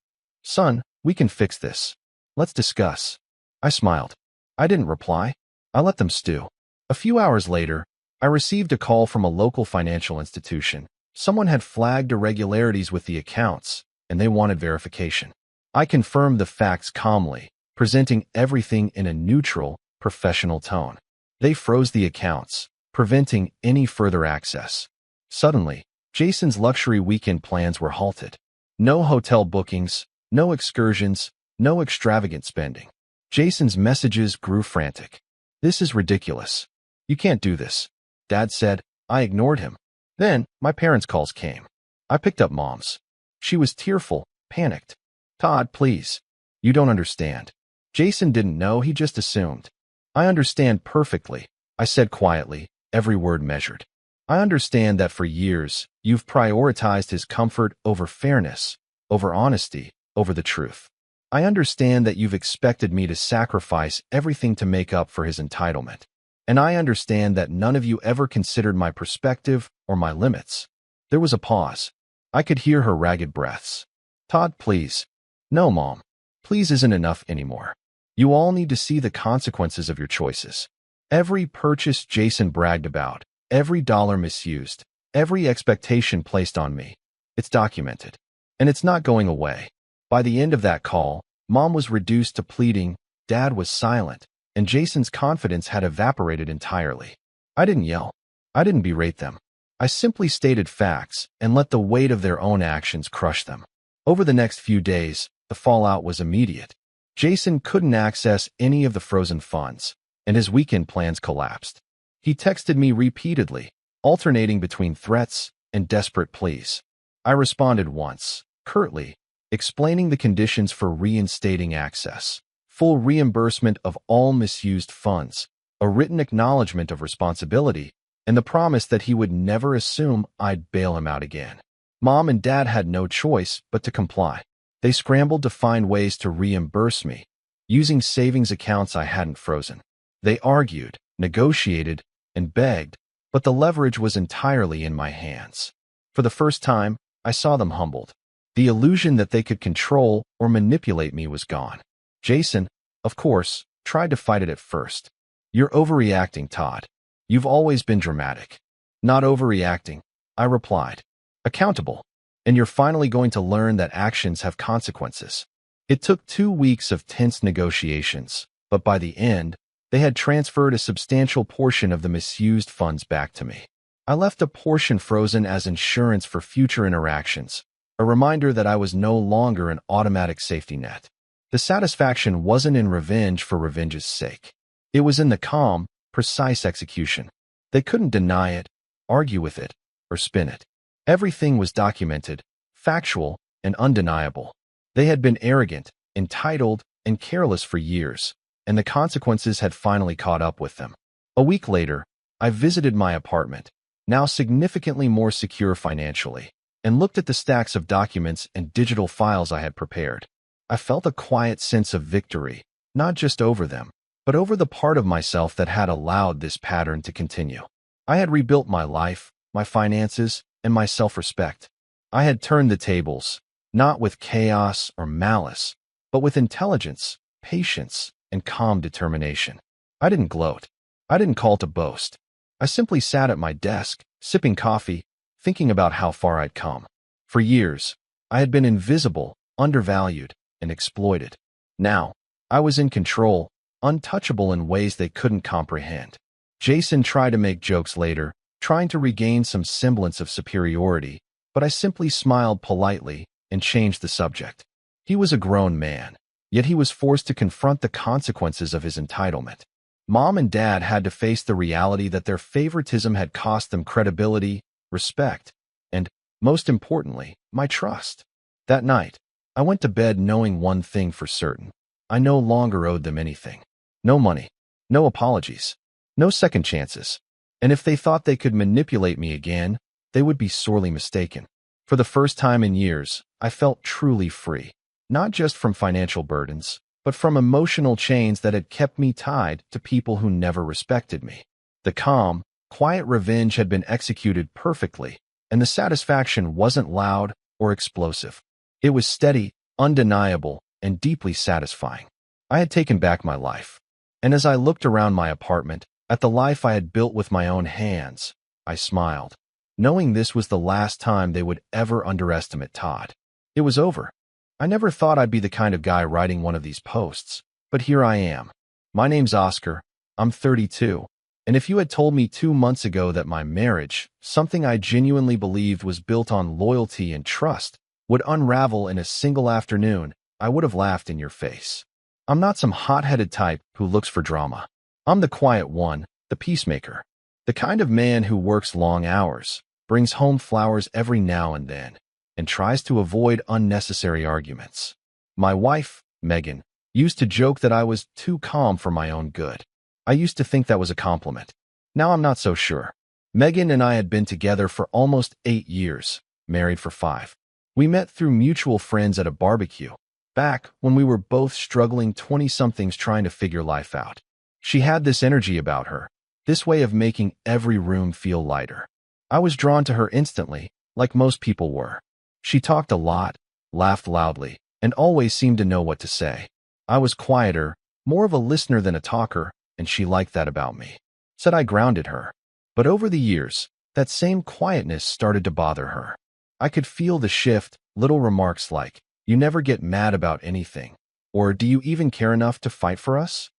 "Son, we can fix this. Let's discuss." I smiled. I didn't reply. I let them stew. A few hours later, I received a call from a local financial institution. Someone had flagged irregularities with the accounts, and they wanted verification. I confirmed the facts calmly, presenting everything in a neutral, professional tone. They froze the accounts, preventing any further access. Suddenly, Jason's luxury weekend plans were halted. No hotel bookings, no excursions, no extravagant spending. Jason's messages grew frantic. "This is ridiculous. You can't do this," Dad said. I ignored him. Then, my parents' calls came. I picked up Mom's. She was tearful, panicked. "Todd, please. You don't understand." Jason didn't know, he just assumed. "I understand perfectly," I said quietly, every word measured. "I understand that for years, you've prioritized his comfort over fairness, over honesty, over the truth. I understand that you've expected me to sacrifice everything to make up for his entitlement. And I understand that none of you ever considered my perspective or my limits." There was a pause. I could hear her ragged breaths. "Todd, please." "No, Mom. Please isn't enough anymore. You all need to see the consequences of your choices. Every purchase Jason bragged about, every dollar misused, every expectation placed on me, it's documented. And it's not going away." By the end of that call, Mom was reduced to pleading, Dad was silent, and Jason's confidence had evaporated entirely. I didn't yell. I didn't berate them. I simply stated facts and let the weight of their own actions crush them. Over the next few days, the fallout was immediate. Jason couldn't access any of the frozen funds, and his weekend plans collapsed. He texted me repeatedly, alternating between threats and desperate pleas. I responded once, curtly, explaining the conditions for reinstating access, full reimbursement of all misused funds, a written acknowledgement of responsibility, and the promise that he would never assume I'd bail him out again. Mom and Dad had no choice but to comply. They scrambled to find ways to reimburse me, using savings accounts I hadn't frozen. They argued, negotiated, and begged, but the leverage was entirely in my hands. For the first time, I saw them humbled. The illusion that they could control or manipulate me was gone. Jason, of course, tried to fight it at first. "You're overreacting, Todd. You've always been dramatic." "Not overreacting," I replied. "Accountable. And you're finally going to learn that actions have consequences." It took 2 weeks of tense negotiations, but by the end, they had transferred a substantial portion of the misused funds back to me. I left a portion frozen as insurance for future interactions, a reminder that I was no longer an automatic safety net. The satisfaction wasn't in revenge for revenge's sake. It was in the calm, precise execution. They couldn't deny it, argue with it, or spin it. Everything was documented, factual, and undeniable. They had been arrogant, entitled, and careless for years, and the consequences had finally caught up with them. A week later, I visited my apartment, now significantly more secure financially, and looked at the stacks of documents and digital files I had prepared. I felt a quiet sense of victory, not just over them, but over the part of myself that had allowed this pattern to continue. I had rebuilt my life, my finances, and my self-respect. I had turned the tables, not with chaos or malice, but with intelligence, patience, and calm determination. I didn't gloat. I didn't call to boast. I simply sat at my desk, sipping coffee, thinking about how far I'd come. For years, I had been invisible, undervalued, and exploited. Now, I was in control, untouchable in ways they couldn't comprehend. Jason tried to make jokes later, trying to regain some semblance of superiority, but I simply smiled politely and changed the subject. He was a grown man, yet he was forced to confront the consequences of his entitlement. Mom and Dad had to face the reality that their favoritism had cost them credibility, respect, and, most importantly, my trust. That night, I went to bed knowing one thing for certain. I no longer owed them anything. No money, no apologies, no second chances. And if they thought they could manipulate me again, they would be sorely mistaken. For the first time in years, I felt truly free, not just from financial burdens, but from emotional chains that had kept me tied to people who never respected me. The calm, quiet revenge had been executed perfectly, and the satisfaction wasn't loud or explosive. It was steady, undeniable, and deeply satisfying. I had taken back my life. And as I looked around my apartment, at the life I had built with my own hands, I smiled, knowing this was the last time they would ever underestimate Todd. It was over. I never thought I'd be the kind of guy writing one of these posts, but here I am. My name's Oscar, I'm 32, and if you had told me 2 months ago that my marriage, something I genuinely believed was built on loyalty and trust, would unravel in a single afternoon, I would have laughed in your face. I'm not some hot-headed type who looks for drama. I'm the quiet one, the peacemaker, the kind of man who works long hours, brings home flowers every now and then, and tries to avoid unnecessary arguments. My wife, Megan, used to joke that I was too calm for my own good. I used to think that was a compliment. Now I'm not so sure. Megan and I had been together for almost 8 years, married for 5. We met through mutual friends at a barbecue, back when we were both struggling 20-somethings trying to figure life out. She had this energy about her, this way of making every room feel lighter. I was drawn to her instantly, like most people were. She talked a lot, laughed loudly, and always seemed to know what to say. I was quieter, more of a listener than a talker, and she liked that about me. Said I grounded her. But over the years, that same quietness started to bother her. I could feel the shift, little remarks like, "You never get mad about anything," or "Do you even care enough to fight for us?"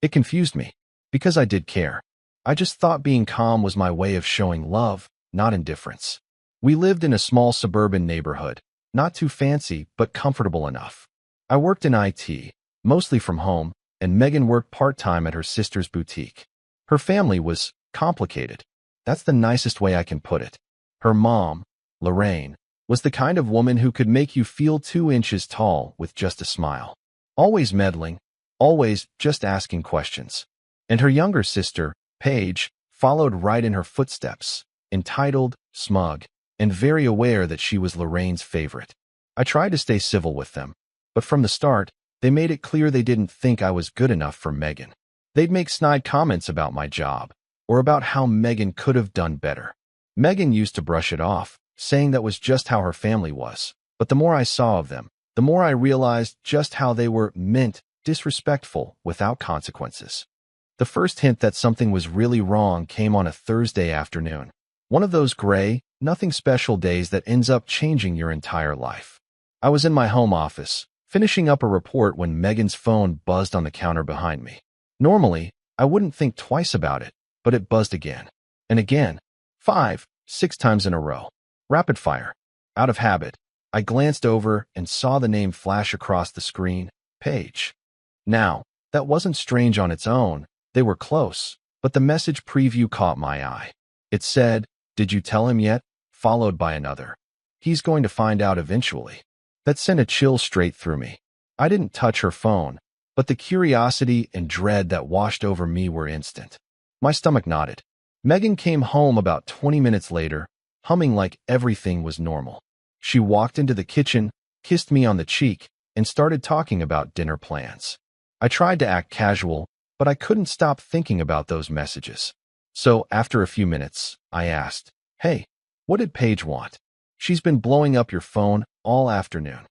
It confused me, because I did care. I just thought being calm was my way of showing love, not indifference. We lived in a small suburban neighborhood, not too fancy, but comfortable enough. I worked in IT, mostly from home, and Megan worked part-time at her sister's boutique. Her family was complicated. That's the nicest way I can put it. Her mom, Lorraine, was the kind of woman who could make you feel 2 inches tall with just a smile. Always meddling, always just asking questions. And her younger sister, Paige, followed right in her footsteps, entitled, smug, and very aware that she was Lorraine's favorite. I tried to stay civil with them, but from the start, they made it clear they didn't think I was good enough for Megan. They'd make snide comments about my job, or about how Megan could have done better. Megan used to brush it off, saying that was just how her family was. But the more I saw of them, the more I realized just how they were disrespectful without consequences. The first hint that something was really wrong came on a Thursday afternoon. One of those gray, nothing special days that ends up changing your entire life. I was in my home office, finishing up a report when Megan's phone buzzed on the counter behind me. Normally, I wouldn't think twice about it, but it buzzed again. And again. 5, 6 times in a row. Rapid fire. Out of habit, I glanced over and saw the name flash across the screen, Paige. Now, that wasn't strange on its own. They were close, but the message preview caught my eye. It said, "Did you tell him yet?" followed by another. "He's going to find out eventually." That sent a chill straight through me. I didn't touch her phone, but the curiosity and dread that washed over me were instant. My stomach knotted. Megan came home about 20 minutes later, humming like everything was normal. She walked into the kitchen, kissed me on the cheek, and started talking about dinner plans. I tried to act casual, but I couldn't stop thinking about those messages. So, after a few minutes, I asked, "Hey, what did Paige want? She's been blowing up your phone all afternoon."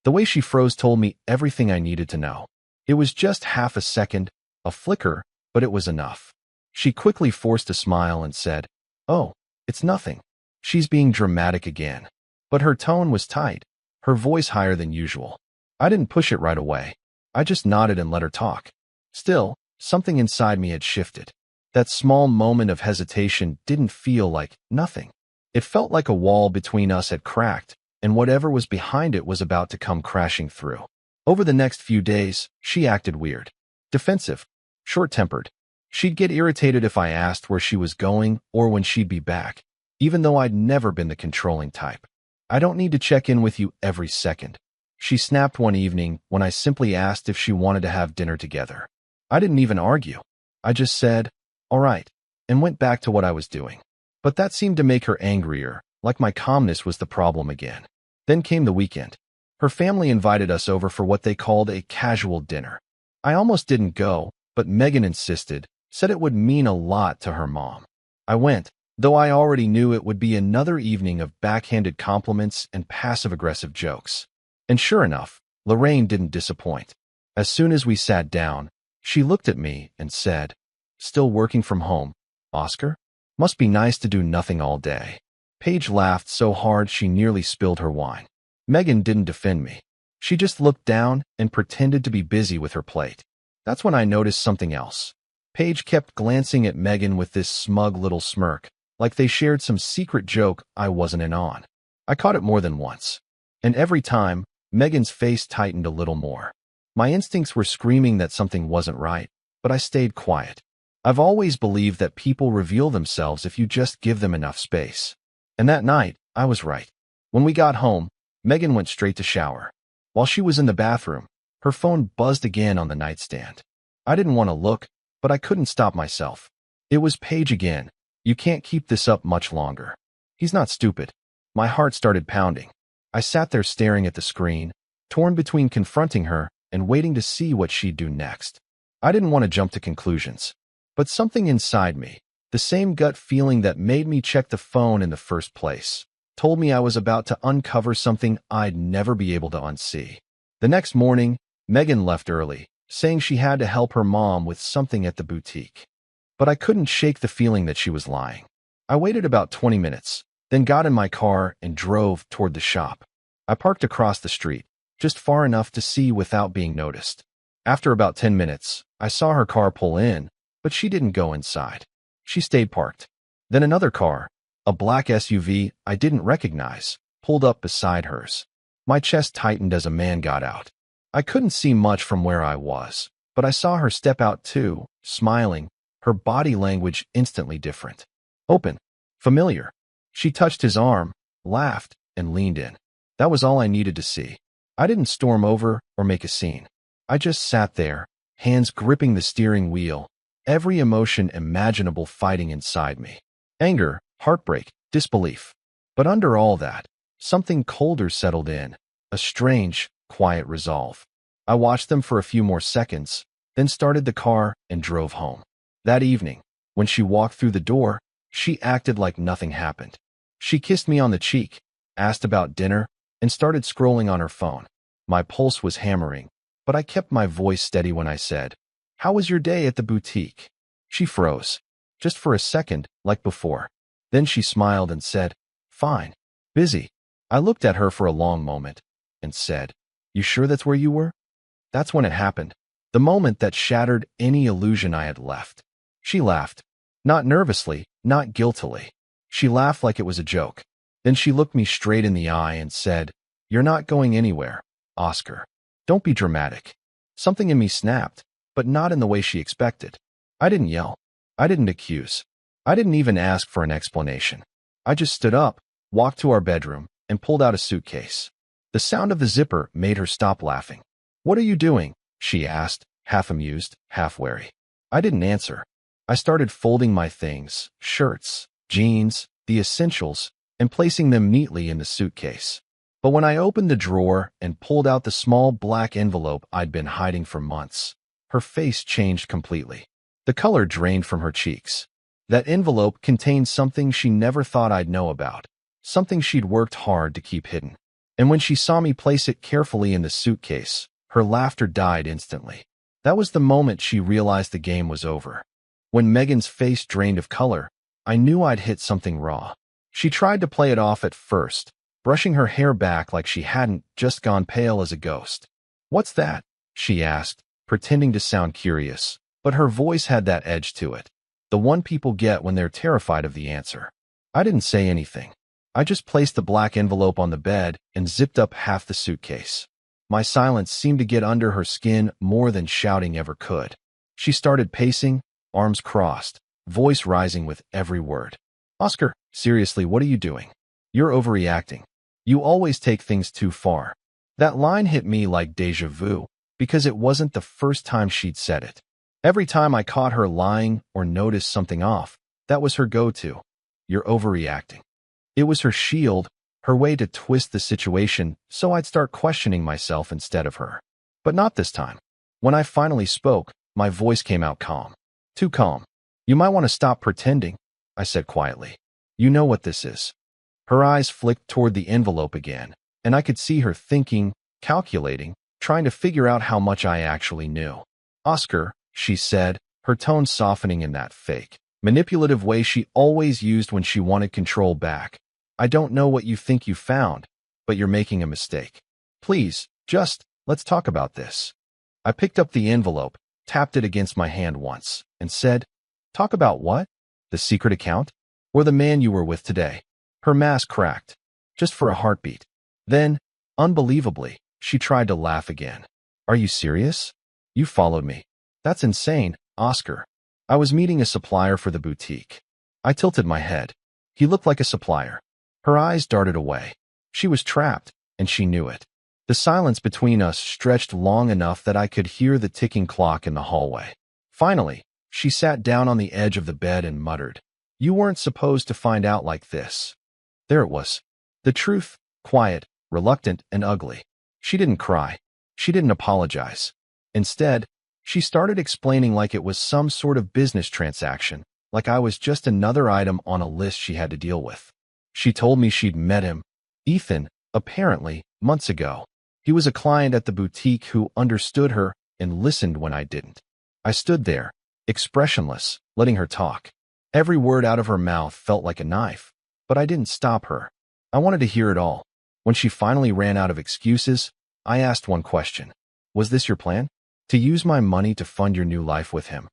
The way she froze told me everything I needed to know. It was just half a second, a flicker, but it was enough. She quickly forced a smile and said, "Oh, it's nothing. She's being dramatic again." But her tone was tight, her voice higher than usual. I didn't push it right away. I just nodded and let her talk. Still, something inside me had shifted. That small moment of hesitation didn't feel like nothing. It felt like a wall between us had cracked, and whatever was behind it was about to come crashing through. Over the next few days, she acted weird. Defensive. Short-tempered. She'd get irritated if I asked where she was going or when she'd be back, even though I'd never been the controlling type. "I don't need to check in with you every second," she snapped one evening when I simply asked if she wanted to have dinner together. I didn't even argue. I just said, "All right," and went back to what I was doing. But that seemed to make her angrier, like my calmness was the problem again. Then came the weekend. Her family invited us over for what they called a casual dinner. I almost didn't go, but Megan insisted, said it would mean a lot to her mom. I went, though I already knew it would be another evening of backhanded compliments and passive-aggressive jokes. And sure enough, Lorraine didn't disappoint. As soon as we sat down, she looked at me and said, "Still working from home, Oscar? Must be nice to do nothing all day." Paige laughed so hard she nearly spilled her wine. Megan didn't defend me. She just looked down and pretended to be busy with her plate. That's when I noticed something else. Paige kept glancing at Megan with this smug little smirk, like they shared some secret joke I wasn't in on. I caught it more than once. And every time, Megan's face tightened a little more. My instincts were screaming that something wasn't right, but I stayed quiet. I've always believed that people reveal themselves if you just give them enough space. And that night, I was right. When we got home, Megan went straight to shower. While she was in the bathroom, her phone buzzed again on the nightstand. I didn't want to look, but I couldn't stop myself. It was Paige again. "You can't keep this up much longer." He's not stupid. My heart started pounding. I sat there staring at the screen, torn between confronting her and waiting to see what she'd do next. I didn't want to jump to conclusions, but something inside me, the same gut feeling that made me check the phone in the first place, told me I was about to uncover something I'd never be able to unsee. The next morning, Megan left early, saying she had to help her mom with something at the boutique. But I couldn't shake the feeling that she was lying. I waited about 20 minutes, then got in my car and drove toward the shop. I parked across the street, just far enough to see without being noticed. After about 10 minutes, I saw her car pull in, but she didn't go inside. She stayed parked. Then another car, a black SUV I didn't recognize, pulled up beside hers. My chest tightened as a man got out. I couldn't see much from where I was, but I saw her step out too, smiling, her body language instantly different. Open. Familiar. She touched his arm, laughed, and leaned in. That was all I needed to see. I didn't storm over or make a scene. I just sat there, hands gripping the steering wheel, every emotion imaginable fighting inside me. Anger, heartbreak, disbelief. But under all that, something colder settled in, a strange, quiet resolve. I watched them for a few more seconds, then started the car and drove home. That evening, when she walked through the door, she acted like nothing happened. She kissed me on the cheek, asked about dinner, and started scrolling on her phone. My pulse was hammering, but I kept my voice steady when I said, "How was your day at the boutique?" She froze, just for a second, like before. Then she smiled and said, "Fine. Busy." I looked at her for a long moment and said, "You sure that's where you were?" That's when it happened, the moment that shattered any illusion I had left. She laughed, not nervously, not guiltily. She laughed like it was a joke. Then she looked me straight in the eye and said, "You're not going anywhere, Oscar. Don't be dramatic." Something in me snapped, but not in the way she expected. I didn't yell. I didn't accuse. I didn't even ask for an explanation. I just stood up, walked to our bedroom, and pulled out a suitcase. The sound of the zipper made her stop laughing. "What are you doing?" she asked, half amused, half wary. I didn't answer. I started folding my things, shirts, jeans, the essentials, and placing them neatly in the suitcase. But when I opened the drawer and pulled out the small black envelope I'd been hiding for months, her face changed completely. The color drained from her cheeks. That envelope contained something she never thought I'd know about, something she'd worked hard to keep hidden. And when she saw me place it carefully in the suitcase, her laughter died instantly. That was the moment she realized the game was over. When Megan's face drained of color, I knew I'd hit something raw. She tried to play it off at first, brushing her hair back like she hadn't just gone pale as a ghost. "What's that?" she asked, pretending to sound curious, but her voice had that edge to it, the one people get when they're terrified of the answer. I didn't say anything. I just placed the black envelope on the bed and zipped up half the suitcase. My silence seemed to get under her skin more than shouting ever could. She started pacing, arms crossed, voice rising with every word. Oscar, seriously, what are you doing? You're overreacting. You always take things too far. That line hit me like déjà vu, because it wasn't the first time she'd said it. Every time I caught her lying or noticed something off, that was her go-to. You're overreacting. It was her shield, her way to twist the situation so I'd start questioning myself instead of her. But not this time. When I finally spoke, my voice came out calm. Too calm. You might want to stop pretending, I said quietly. You know what this is. Her eyes flicked toward the envelope again, and I could see her thinking, calculating, trying to figure out how much I actually knew. Oscar, she said, her tone softening in that fake, manipulative way she always used when she wanted control back. I don't know what you think you found, but you're making a mistake. Please, let's talk about this. I picked up the envelope, tapped it against my hand once, and said, talk about what? The secret account? Or the man you were with today? Her mask cracked, just for a heartbeat. Then, unbelievably, she tried to laugh again. Are you serious? You followed me. That's insane, Oscar. I was meeting a supplier for the boutique. I tilted my head. He looked like a supplier. Her eyes darted away. She was trapped, and she knew it. The silence between us stretched long enough that I could hear the ticking clock in the hallway. Finally, she sat down on the edge of the bed and muttered, You weren't supposed to find out like this. There it was. The truth, quiet, reluctant, and ugly. She didn't cry. She didn't apologize. Instead, she started explaining like it was some sort of business transaction, like I was just another item on a list she had to deal with. She told me she'd met him, Ethan, apparently, months ago. He was a client at the boutique who understood her and listened when I didn't. I stood there, expressionless, letting her talk. Every word out of her mouth felt like a knife, but I didn't stop her. I wanted to hear it all. When she finally ran out of excuses, I asked one question. Was this your plan? To use my money to fund your new life with him?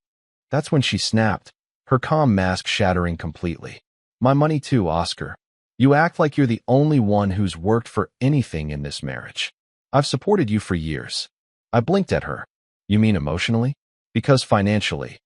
That's when she snapped, her calm mask shattering completely. My money too, Oscar. You act like you're the only one who's worked for anything in this marriage. I've supported you for years. I blinked at her. You mean emotionally? Because financially.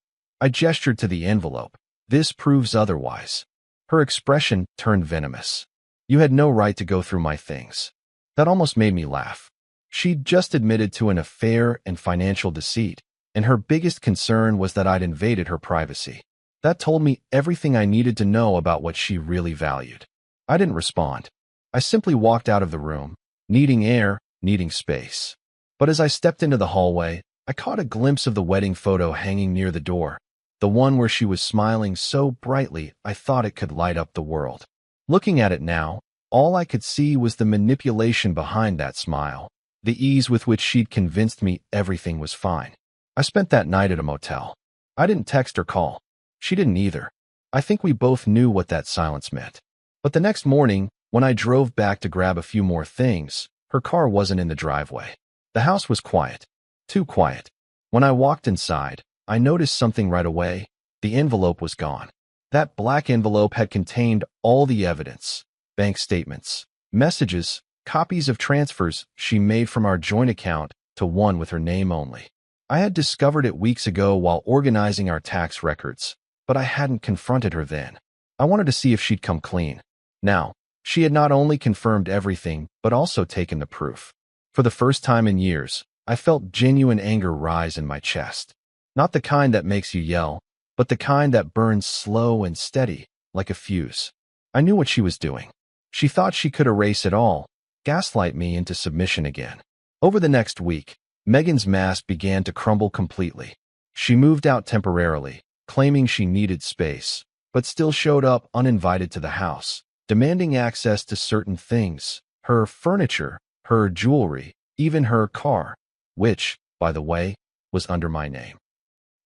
I gestured to the envelope. This proves otherwise. Her expression turned venomous. You had no right to go through my things. That almost made me laugh. She'd just admitted to an affair and financial deceit, and her biggest concern was that I'd invaded her privacy. That told me everything I needed to know about what she really valued. I didn't respond. I simply walked out of the room, needing air, needing space. But as I stepped into the hallway, I caught a glimpse of the wedding photo hanging near the door, the one where she was smiling so brightly I thought it could light up the world. Looking at it now, all I could see was the manipulation behind that smile, the ease with which she'd convinced me everything was fine. I spent that night at a motel. I didn't text or call. She didn't either. I think we both knew what that silence meant. But the next morning, when I drove back to grab a few more things, her car wasn't in the driveway. The house was quiet. Too quiet. When I walked inside, I noticed something right away. The envelope was gone. That black envelope had contained all the evidence. Bank statements, messages, copies of transfers she made from our joint account to one with her name only. I had discovered it weeks ago while organizing our tax records, but I hadn't confronted her then. I wanted to see if she'd come clean. Now, she had not only confirmed everything, but also taken the proof. For the first time in years, I felt genuine anger rise in my chest. Not the kind that makes you yell, but the kind that burns slow and steady, like a fuse. I knew what she was doing. She thought she could erase it all, gaslight me into submission again. Over the next week, Megan's mask began to crumble completely. She moved out temporarily, claiming she needed space, but still showed up uninvited to the house, demanding access to certain things, her furniture, her jewelry, even her car, which, by the way, was under my name.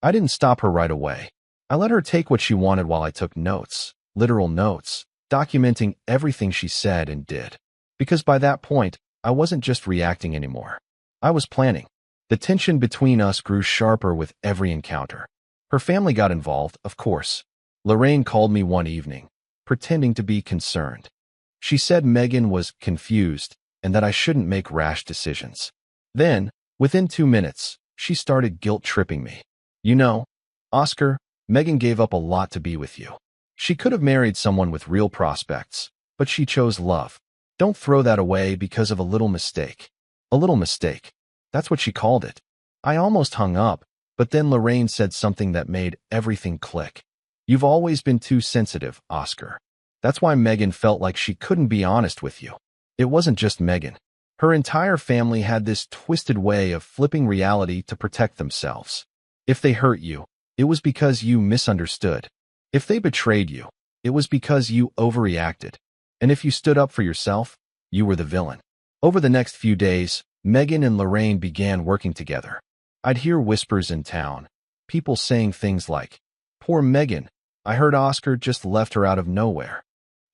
I didn't stop her right away. I let her take what she wanted while I took notes, literal notes, documenting everything she said and did. Because by that point, I wasn't just reacting anymore. I was planning. The tension between us grew sharper with every encounter. Her family got involved, of course. Lorraine called me one evening, pretending to be concerned. She said Megan was confused and that I shouldn't make rash decisions. Then, within 2 minutes, she started guilt-tripping me. You know, Oscar, Megan gave up a lot to be with you. She could have married someone with real prospects, but she chose love. Don't throw that away because of a little mistake. A little mistake. That's what she called it. I almost hung up, but then Lorraine said something that made everything click. You've always been too sensitive, Oscar. That's why Megan felt like she couldn't be honest with you. It wasn't just Megan. Her entire family had this twisted way of flipping reality to protect themselves. If they hurt you, it was because you misunderstood. If they betrayed you, it was because you overreacted. And if you stood up for yourself, you were the villain. Over the next few days, Megan and Lorraine began working together. I'd hear whispers in town, people saying things like, "Poor Megan, I heard Oscar just left her out of nowhere."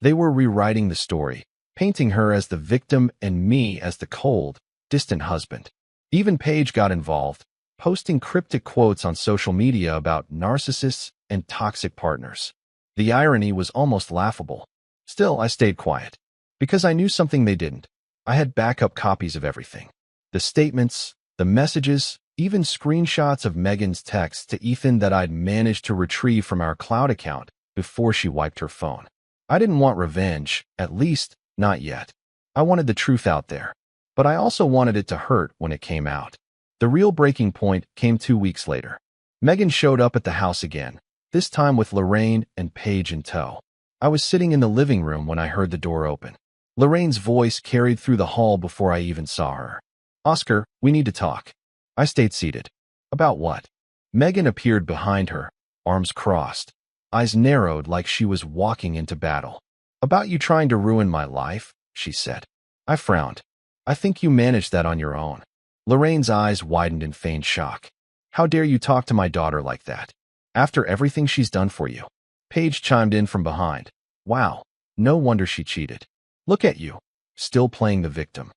They were rewriting the story, painting her as the victim and me as the cold, distant husband. Even Paige got involved, posting cryptic quotes on social media about narcissists and toxic partners. The irony was almost laughable. Still, I stayed quiet. Because I knew something they didn't. I had backup copies of everything. The statements, the messages, even screenshots of Megan's texts to Ethan that I'd managed to retrieve from our cloud account before she wiped her phone. I didn't want revenge, at least not yet. I wanted the truth out there. But I also wanted it to hurt when it came out. The real breaking point came 2 weeks later. Megan showed up at the house again, this time with Lorraine and Paige in tow. I was sitting in the living room when I heard the door open. Lorraine's voice carried through the hall before I even saw her. "Oscar, we need to talk." I stayed seated. "About what?" Megan appeared behind her, arms crossed, eyes narrowed like she was walking into battle. "About you trying to ruin my life," she said. I frowned. "I think you managed that on your own." Lorraine's eyes widened in feigned shock. "How dare you talk to my daughter like that? After everything she's done for you." Paige chimed in from behind. "Wow, no wonder she cheated. Look at you, still playing the victim."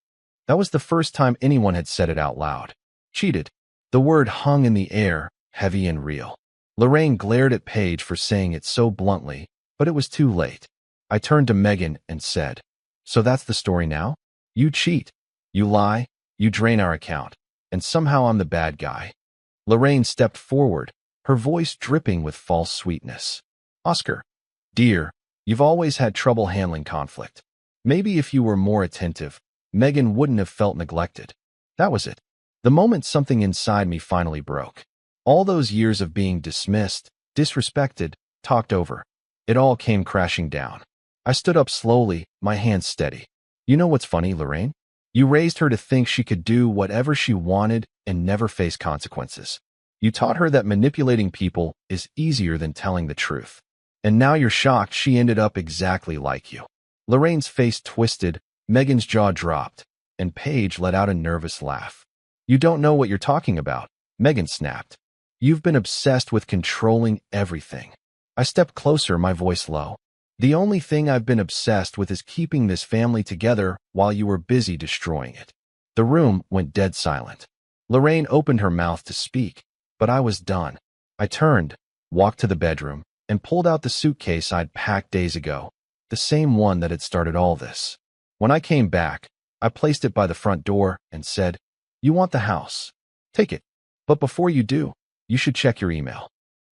That was the first time anyone had said it out loud. Cheated. The word hung in the air, heavy and real. Lorraine glared at Paige for saying it so bluntly, but it was too late. I turned to Megan and said, "So that's the story now? You cheat, you lie, you drain our account, and somehow I'm the bad guy." Lorraine stepped forward, her voice dripping with false sweetness. "Oscar, dear, you've always had trouble handling conflict. Maybe if you were more attentive, Megan wouldn't have felt neglected." That was it. The moment something inside me finally broke. All those years of being dismissed, disrespected, talked over, it all came crashing down. I stood up slowly, my hands steady. "You know what's funny, Lorraine? You raised her to think she could do whatever she wanted and never face consequences. You taught her that manipulating people is easier than telling the truth. And now you're shocked she ended up exactly like you." Lorraine's face twisted, Megan's jaw dropped, and Paige let out a nervous laugh. "You don't know what you're talking about," Megan snapped. "You've been obsessed with controlling everything." I stepped closer, my voice low. "The only thing I've been obsessed with is keeping this family together while you were busy destroying it." The room went dead silent. Lorraine opened her mouth to speak, but I was done. I turned, walked to the bedroom, and pulled out the suitcase I'd packed days ago, the same one that had started all this. When I came back, I placed it by the front door and said, "You want the house? Take it. But before you do, you should check your email."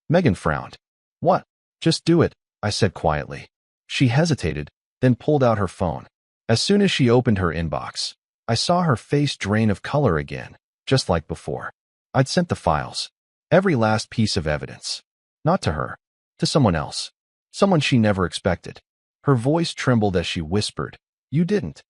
Megan frowned. "What?" "Just do it," I said quietly. She hesitated, then pulled out her phone. As soon as she opened her inbox, I saw her face drain of color again, just like before. I'd sent the files, every last piece of evidence. Not to her, to someone else, someone she never expected. Her voice trembled as she whispered, "You didn't."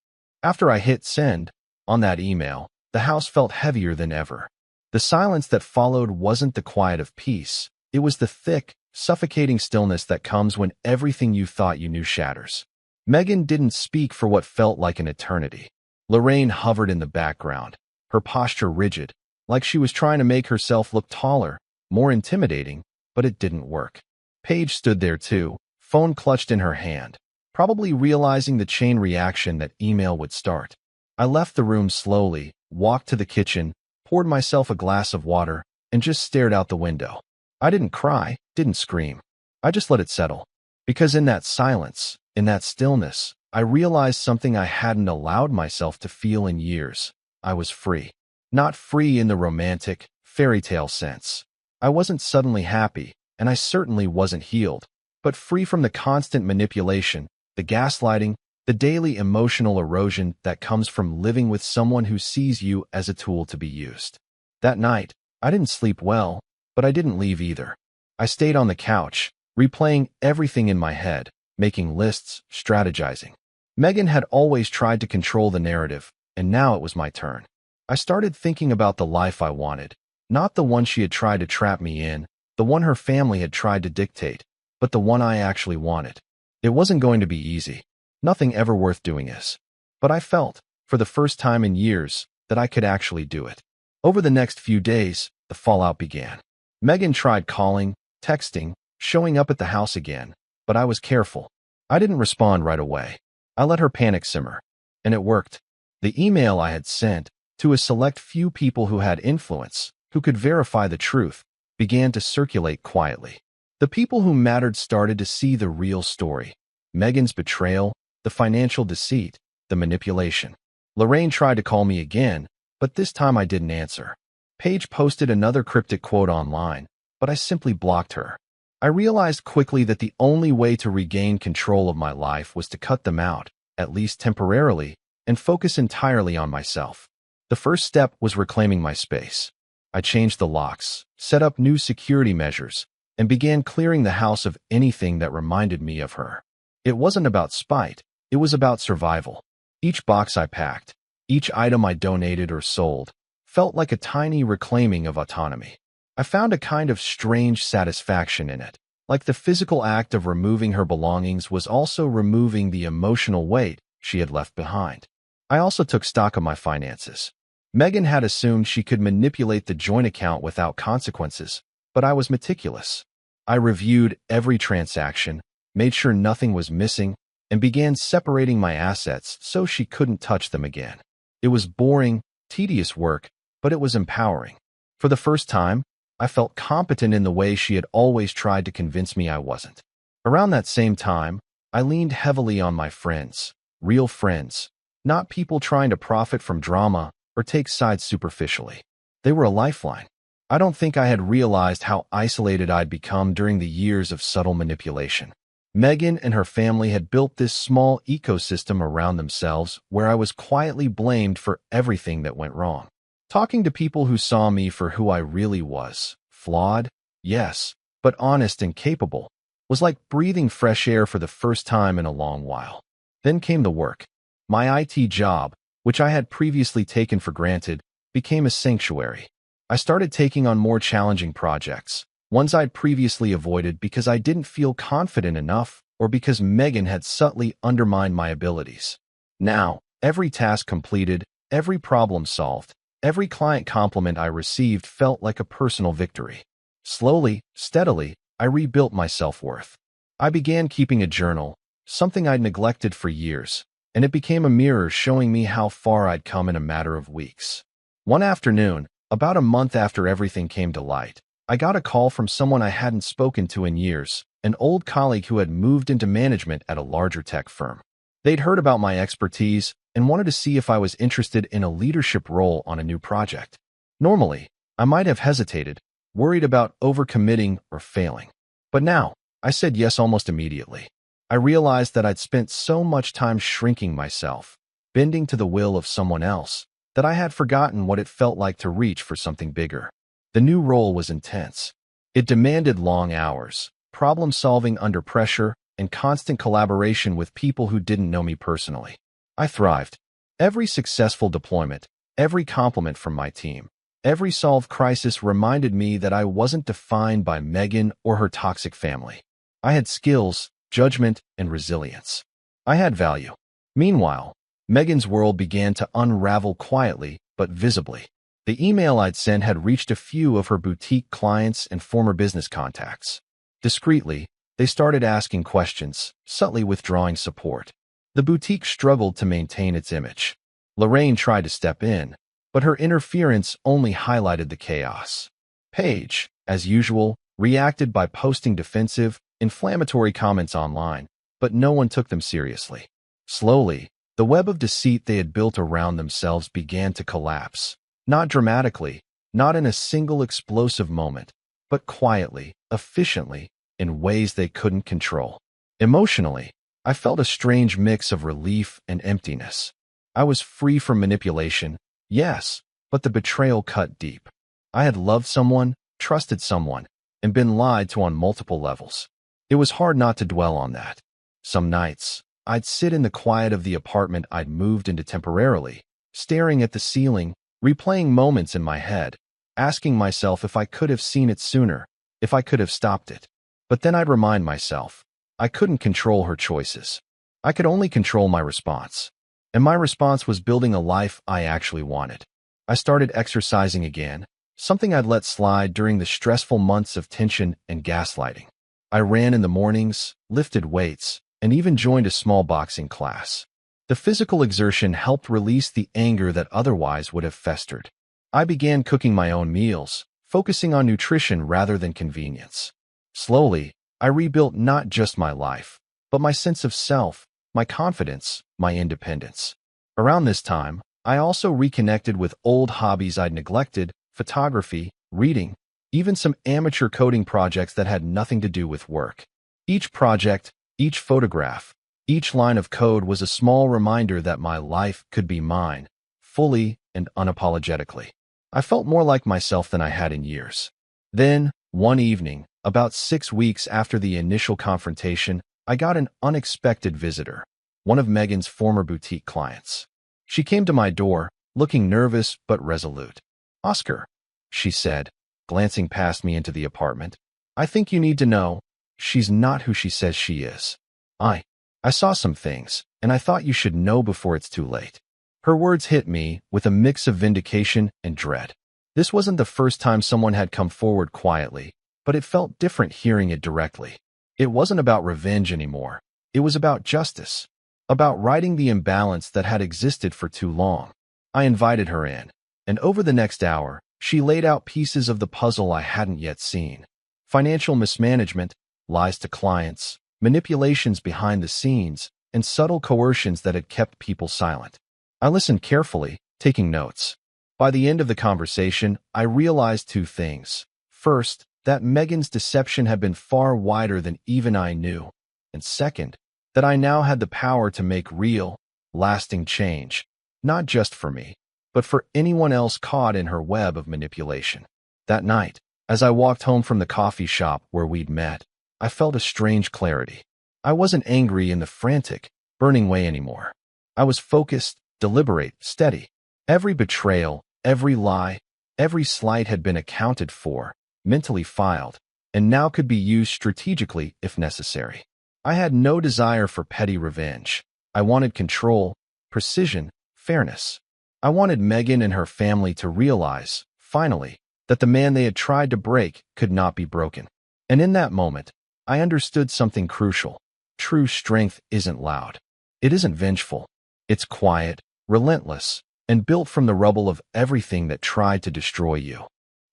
After I hit send on that email, the house felt heavier than ever. The silence that followed wasn't the quiet of peace. It was the thick, suffocating stillness that comes when everything you thought you knew shatters. Megan didn't speak for what felt like an eternity. Lorraine hovered in the background, her posture rigid, like she was trying to make herself look taller, more intimidating, but it didn't work. Paige stood there too, phone clutched in her hand, probably realizing the chain reaction that email would start. I left the room slowly, walked to the kitchen, poured myself a glass of water, and just stared out the window. I didn't cry, didn't scream. I just let it settle. Because in that silence, in that stillness, I realized something I hadn't allowed myself to feel in years. I was free. Not free in the romantic, fairy tale sense. I wasn't suddenly happy, and I certainly wasn't healed, but free from the constant manipulation, the gaslighting, the daily emotional erosion that comes from living with someone who sees you as a tool to be used. That night, I didn't sleep well, but I didn't leave either. I stayed on the couch, replaying everything in my head, making lists, strategizing. Megan had always tried to control the narrative, and now it was my turn. I started thinking about the life I wanted, not the one she had tried to trap me in, the one her family had tried to dictate, but the one I actually wanted. It wasn't going to be easy. Nothing ever worth doing is. But I felt, for the first time in years, that I could actually do it. Over the next few days, the fallout began. Megan tried calling, texting, showing up at the house again, but I was careful. I didn't respond right away. I let her panic simmer. And it worked. The email I had sent, to a select few people who had influence, who could verify the truth, began to circulate quietly. The people who mattered started to see the real story. Megan's betrayal, the financial deceit, the manipulation. Lorraine tried to call me again, but this time I didn't answer. Paige posted another cryptic quote online, but I simply blocked her. I realized quickly that the only way to regain control of my life was to cut them out, at least temporarily, and focus entirely on myself. The first step was reclaiming my space. I changed the locks, set up new security measures, and began clearing the house of anything that reminded me of her. It wasn't about spite, it was about survival. Each box I packed, each item I donated or sold, felt like a tiny reclaiming of autonomy. I found a kind of strange satisfaction in it, like the physical act of removing her belongings was also removing the emotional weight she had left behind. I also took stock of my finances. Megan had assumed she could manipulate the joint account without consequences, but I was meticulous. I reviewed every transaction, made sure nothing was missing, and began separating my assets so she couldn't touch them again. It was boring, tedious work, but it was empowering. For the first time, I felt competent in the way she had always tried to convince me I wasn't. Around that same time, I leaned heavily on my friends, real friends, not people trying to profit from drama or take sides superficially. They were a lifeline. I don't think I had realized how isolated I'd become during the years of subtle manipulation. Megan and her family had built this small ecosystem around themselves where I was quietly blamed for everything that went wrong. Talking to people who saw me for who I really was, flawed, yes, but honest and capable, was like breathing fresh air for the first time in a long while. Then came the work. My IT job, which I had previously taken for granted, became a sanctuary. I started taking on more challenging projects, ones I'd previously avoided because I didn't feel confident enough or because Megan had subtly undermined my abilities. Now, every task completed, every problem solved, every client compliment I received felt like a personal victory. Slowly, steadily, I rebuilt my self-worth. I began keeping a journal, something I'd neglected for years, and it became a mirror showing me how far I'd come in a matter of weeks. One afternoon, about a month after everything came to light, I got a call from someone I hadn't spoken to in years, an old colleague who had moved into management at a larger tech firm. They'd heard about my expertise and wanted to see if I was interested in a leadership role on a new project. Normally, I might have hesitated, worried about overcommitting or failing. But now, I said yes almost immediately. I realized that I'd spent so much time shrinking myself, bending to the will of someone else, that I had forgotten what it felt like to reach for something bigger. The new role was intense. It demanded long hours, problem-solving under pressure, and constant collaboration with people who didn't know me personally. I thrived. Every successful deployment, every compliment from my team, every solved crisis reminded me that I wasn't defined by Megan or her toxic family. I had skills, judgment, and resilience. I had value. Meanwhile, Megan's world began to unravel quietly but visibly. The email I'd sent had reached a few of her boutique clients and former business contacts. Discreetly, they started asking questions, subtly withdrawing support. The boutique struggled to maintain its image. Lorraine tried to step in, but her interference only highlighted the chaos. Paige, as usual, reacted by posting defensive, inflammatory comments online, but no one took them seriously. Slowly, the web of deceit they had built around themselves began to collapse. Not dramatically, not in a single explosive moment, but quietly, efficiently, in ways they couldn't control. Emotionally, I felt a strange mix of relief and emptiness. I was free from manipulation, yes, but the betrayal cut deep. I had loved someone, trusted someone, and been lied to on multiple levels. It was hard not to dwell on that. Some nights, I'd sit in the quiet of the apartment I'd moved into temporarily, staring at the ceiling, replaying moments in my head, asking myself if I could have seen it sooner, if I could have stopped it. But then I'd remind myself, I couldn't control her choices. I could only control my response. And my response was building a life I actually wanted. I started exercising again, something I'd let slide during the stressful months of tension and gaslighting. I ran in the mornings, lifted weights, and even joined a small boxing class. The physical exertion helped release the anger that otherwise would have festered. I began cooking my own meals, focusing on nutrition rather than convenience. Slowly, I rebuilt not just my life, but my sense of self, my confidence, my independence. Around this time, I also reconnected with old hobbies I'd neglected: photography, reading, even some amateur coding projects that had nothing to do with work. Each project, each photograph, each line of code was a small reminder that my life could be mine, fully and unapologetically. I felt more like myself than I had in years. Then, one evening, about 6 weeks after the initial confrontation, I got an unexpected visitor, one of Megan's former boutique clients. She came to my door, looking nervous but resolute. "Oscar," she said, glancing past me into the apartment, "I think you need to know, she's not who she says she is. I saw some things, and I thought you should know before it's too late." Her words hit me with a mix of vindication and dread. This wasn't the first time someone had come forward quietly, but it felt different hearing it directly. It wasn't about revenge anymore. It was about justice, about righting the imbalance that had existed for too long. I invited her in, and over the next hour, she laid out pieces of the puzzle I hadn't yet seen. Financial mismanagement, lies to clients, manipulations behind the scenes, and subtle coercions that had kept people silent. I listened carefully, taking notes. By the end of the conversation, I realized two things. First, that Megan's deception had been far wider than even I knew. And second, that I now had the power to make real, lasting change, not just for me, but for anyone else caught in her web of manipulation. That night, as I walked home from the coffee shop where we'd met, I felt a strange clarity. I wasn't angry in the frantic, burning way anymore. I was focused, deliberate, steady. Every betrayal, every lie, every slight had been accounted for, mentally filed, and now could be used strategically if necessary. I had no desire for petty revenge. I wanted control, precision, fairness. I wanted Megan and her family to realize, finally, that the man they had tried to break could not be broken. And in that moment, I understood something crucial. True strength isn't loud. It isn't vengeful. It's quiet, relentless, and built from the rubble of everything that tried to destroy you.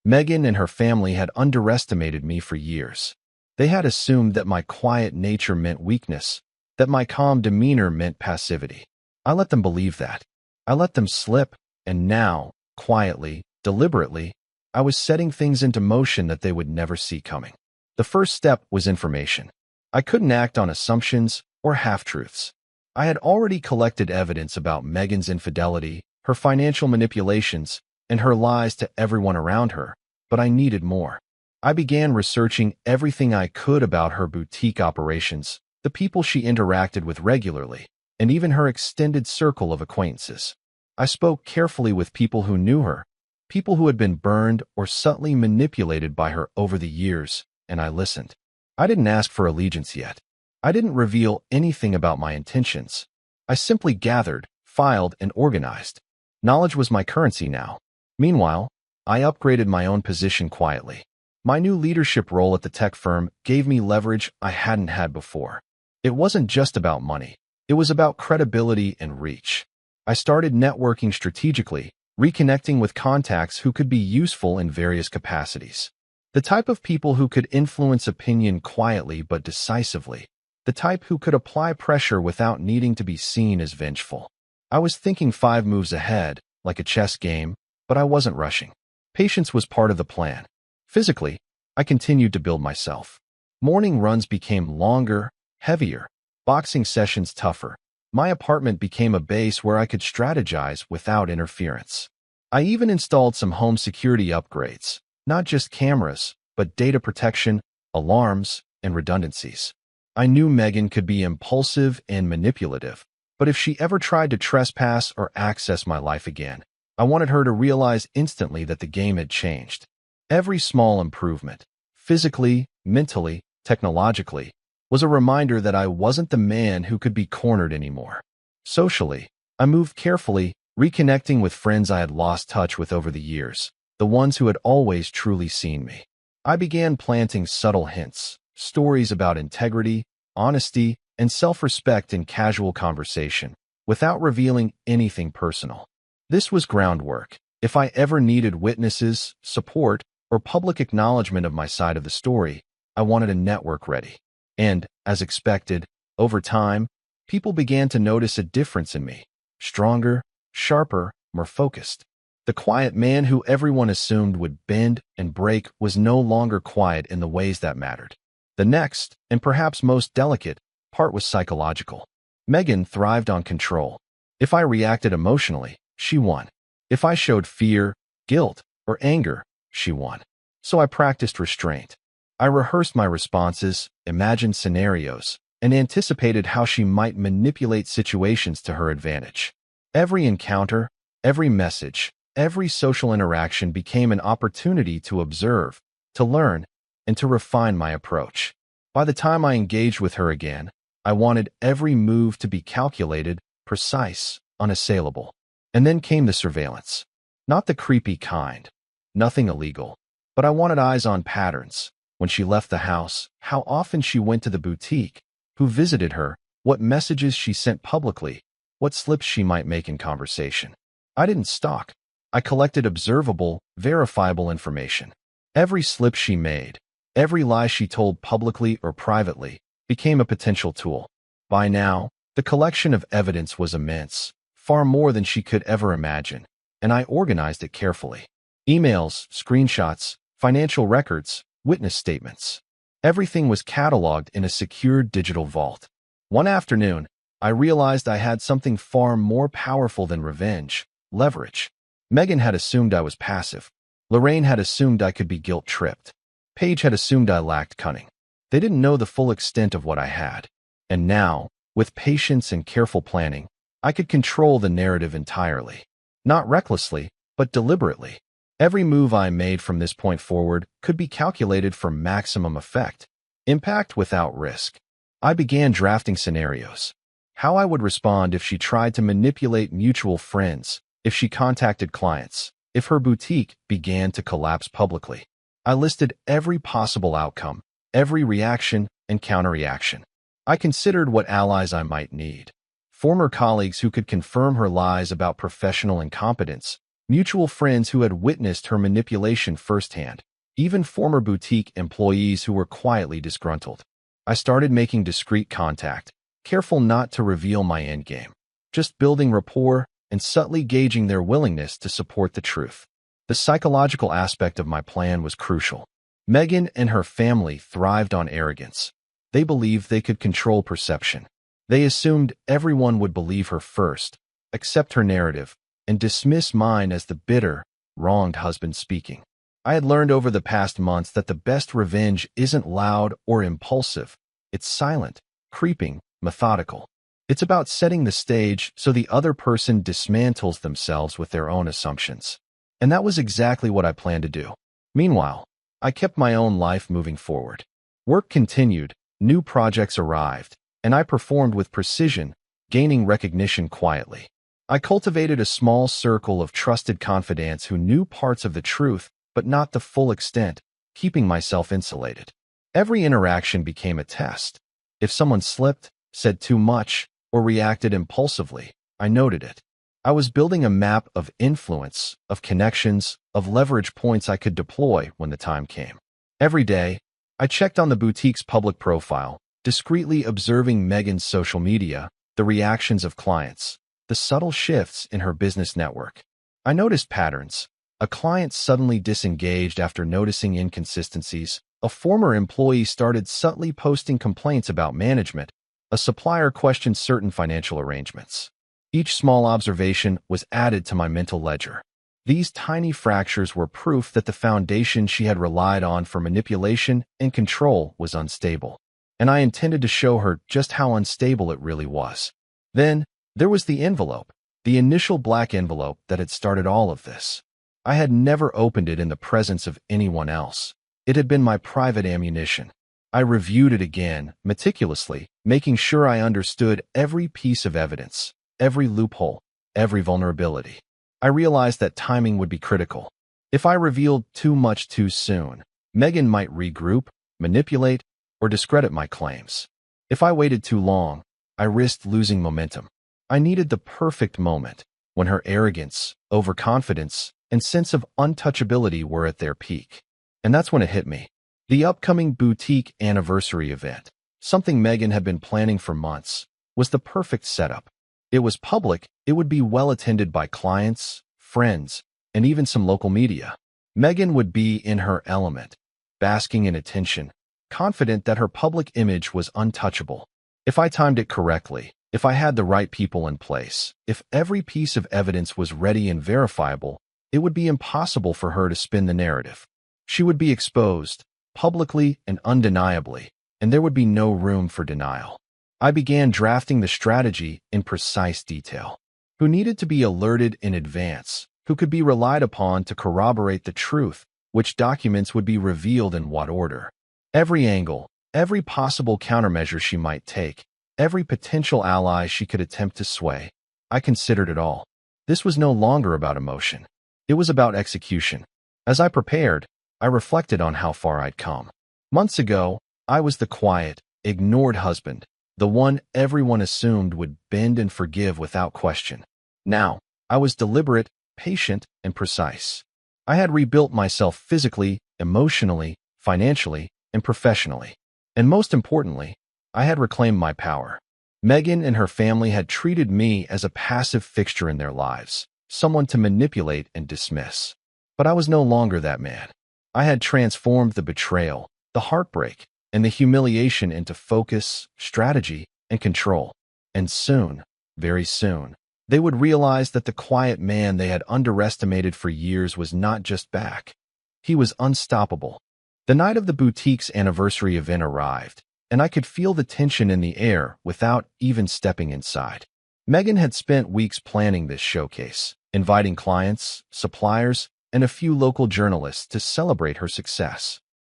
Megan and her family had underestimated me for years. They had assumed that my quiet nature meant weakness, that my calm demeanor meant passivity. I let them believe that. I let them slip, and now, quietly, deliberately, I was setting things into motion that they would never see coming. The first step was information. I couldn't act on assumptions or half-truths. I had already collected evidence about Megan's infidelity, her financial manipulations, and her lies to everyone around her, but I needed more. I began researching everything I could about her boutique operations, the people she interacted with regularly, and even her extended circle of acquaintances. I spoke carefully with people who knew her, people who had been burned or subtly manipulated by her over the years, and I listened. I didn't ask for allegiance yet. I didn't reveal anything about my intentions. I simply gathered, filed, and organized. Knowledge was my currency now. Meanwhile, I upgraded my own position quietly. My new leadership role at the tech firm gave me leverage I hadn't had before. It wasn't just about money. It was about credibility and reach. I started networking strategically, reconnecting with contacts who could be useful in various capacities. The type of people who could influence opinion quietly but decisively. The type who could apply pressure without needing to be seen as vengeful. I was thinking 5 moves ahead, like a chess game, but I wasn't rushing. Patience was part of the plan. Physically, I continued to build myself. Morning runs became longer, heavier, boxing sessions tougher. My apartment became a base where I could strategize without interference. I even installed some home security upgrades, not just cameras, but data protection, alarms, and redundancies. I knew Megan could be impulsive and manipulative, but if she ever tried to trespass or access my life again, I wanted her to realize instantly that the game had changed. Every small improvement, physically, mentally, technologically, was a reminder that I wasn't the man who could be cornered anymore. Socially, I moved carefully, reconnecting with friends I had lost touch with over the years, the ones who had always truly seen me. I began planting subtle hints, stories about integrity, honesty, and self-respect in casual conversation, without revealing anything personal. This was groundwork. If I ever needed witnesses, support, or public acknowledgement of my side of the story, I wanted a network ready. And, as expected, over time, people began to notice a difference in me. Stronger, sharper, more focused. The quiet man who everyone assumed would bend and break was no longer quiet in the ways that mattered. The next, and perhaps most delicate, part was psychological. Megan thrived on control. If I reacted emotionally, she won. If I showed fear, guilt, or anger, she won. So I practiced restraint. I rehearsed my responses, imagined scenarios, and anticipated how she might manipulate situations to her advantage. Every encounter, every message, every social interaction became an opportunity to observe, to learn, and to refine my approach. By the time I engaged with her again, I wanted every move to be calculated, precise, unassailable. And then came the surveillance. Not the creepy kind. Nothing illegal. But I wanted eyes on patterns. When she left the house, how often she went to the boutique, who visited her, what messages she sent publicly, what slips she might make in conversation. I didn't stalk. I collected observable, verifiable information. Every slip she made, every lie she told publicly or privately, became a potential tool. By now, the collection of evidence was immense, far more than she could ever imagine, and I organized it carefully. Emails, screenshots, financial records, witness statements. Everything was cataloged in a secure digital vault. One afternoon, I realized I had something far more powerful than revenge: leverage. Megan had assumed I was passive. Lorraine had assumed I could be guilt-tripped. Paige had assumed I lacked cunning. They didn't know the full extent of what I had. And now, with patience and careful planning, I could control the narrative entirely. Not recklessly, but deliberately. Every move I made from this point forward could be calculated for maximum effect. Impact without risk. I began drafting scenarios. How I would respond if she tried to manipulate mutual friends, if she contacted clients, if her boutique began to collapse publicly. I listed every possible outcome, every reaction and counterreaction. I considered what allies I might need. Former colleagues who could confirm her lies about professional incompetence, mutual friends who had witnessed her manipulation firsthand, even former boutique employees who were quietly disgruntled. I started making discreet contact, careful not to reveal my endgame, just building rapport and subtly gauging their willingness to support the truth. The psychological aspect of my plan was crucial. Megan and her family thrived on arrogance. They believed they could control perception. They assumed everyone would believe her first, accept her narrative, and dismiss mine as the bitter, wronged husband speaking. I had learned over the past months that the best revenge isn't loud or impulsive. It's silent, creeping, methodical. It's about setting the stage so the other person dismantles themselves with their own assumptions. And that was exactly what I planned to do. Meanwhile, I kept my own life moving forward. Work continued, new projects arrived, and I performed with precision, gaining recognition quietly. I cultivated a small circle of trusted confidants who knew parts of the truth, but not the full extent, keeping myself insulated. Every interaction became a test. If someone slipped, said too much, or reacted impulsively, I noted it. I was building a map of influence, of connections, of leverage points I could deploy when the time came. Every day, I checked on the boutique's public profile, discreetly observing Megan's social media, the reactions of clients, the subtle shifts in her business network. I noticed patterns, A client suddenly disengaged after noticing inconsistencies. A former employee started subtly posting complaints about management. A supplier questioned certain financial arrangements. Each small observation was added to my mental ledger. These tiny fractures were proof that the foundation she had relied on for manipulation and control was unstable, and I intended to show her just how unstable it really was. Then, there was the envelope, the initial black envelope that had started all of this. I had never opened it in the presence of anyone else. It had been my private ammunition. I reviewed it again, meticulously, making sure I understood every piece of evidence, every loophole, every vulnerability. I realized that timing would be critical. If I revealed too much too soon, Megan might regroup, manipulate, or discredit my claims. If I waited too long, I risked losing momentum. I needed the perfect moment, when her arrogance, overconfidence, and sense of untouchability were at their peak. And that's when it hit me. The upcoming boutique anniversary event, something Megan had been planning for months, was the perfect setup. It was public, it would be well attended by clients, friends, and even some local media. Megan would be in her element, basking in attention, confident that her public image was untouchable. If I timed it correctly, if I had the right people in place, if every piece of evidence was ready and verifiable, it would be impossible for her to spin the narrative. She would be exposed, publicly and undeniably, and there would be no room for denial. I began drafting the strategy in precise detail. Who needed to be alerted in advance? Who could be relied upon to corroborate the truth? Which documents would be revealed in what order? Every angle, every possible countermeasure she might take, every potential ally she could attempt to sway. I considered it all. This was no longer about emotion. It was about execution. As I prepared, I reflected on how far I'd come. Months ago, I was the quiet, ignored husband, the one everyone assumed would bend and forgive without question. Now, I was deliberate, patient, and precise. I had rebuilt myself physically, emotionally, financially, and professionally. And most importantly, I had reclaimed my power. Megan and her family had treated me as a passive fixture in their lives, someone to manipulate and dismiss. But I was no longer that man. I had transformed the betrayal, the heartbreak, and the humiliation into focus, strategy, and control. And soon, very soon, they would realize that the quiet man they had underestimated for years was not just back. He was unstoppable. The night of the boutique's anniversary event arrived, and I could feel the tension in the air without even stepping inside. Megan had spent weeks planning this showcase, inviting clients, suppliers, and a few local journalists to celebrate her success.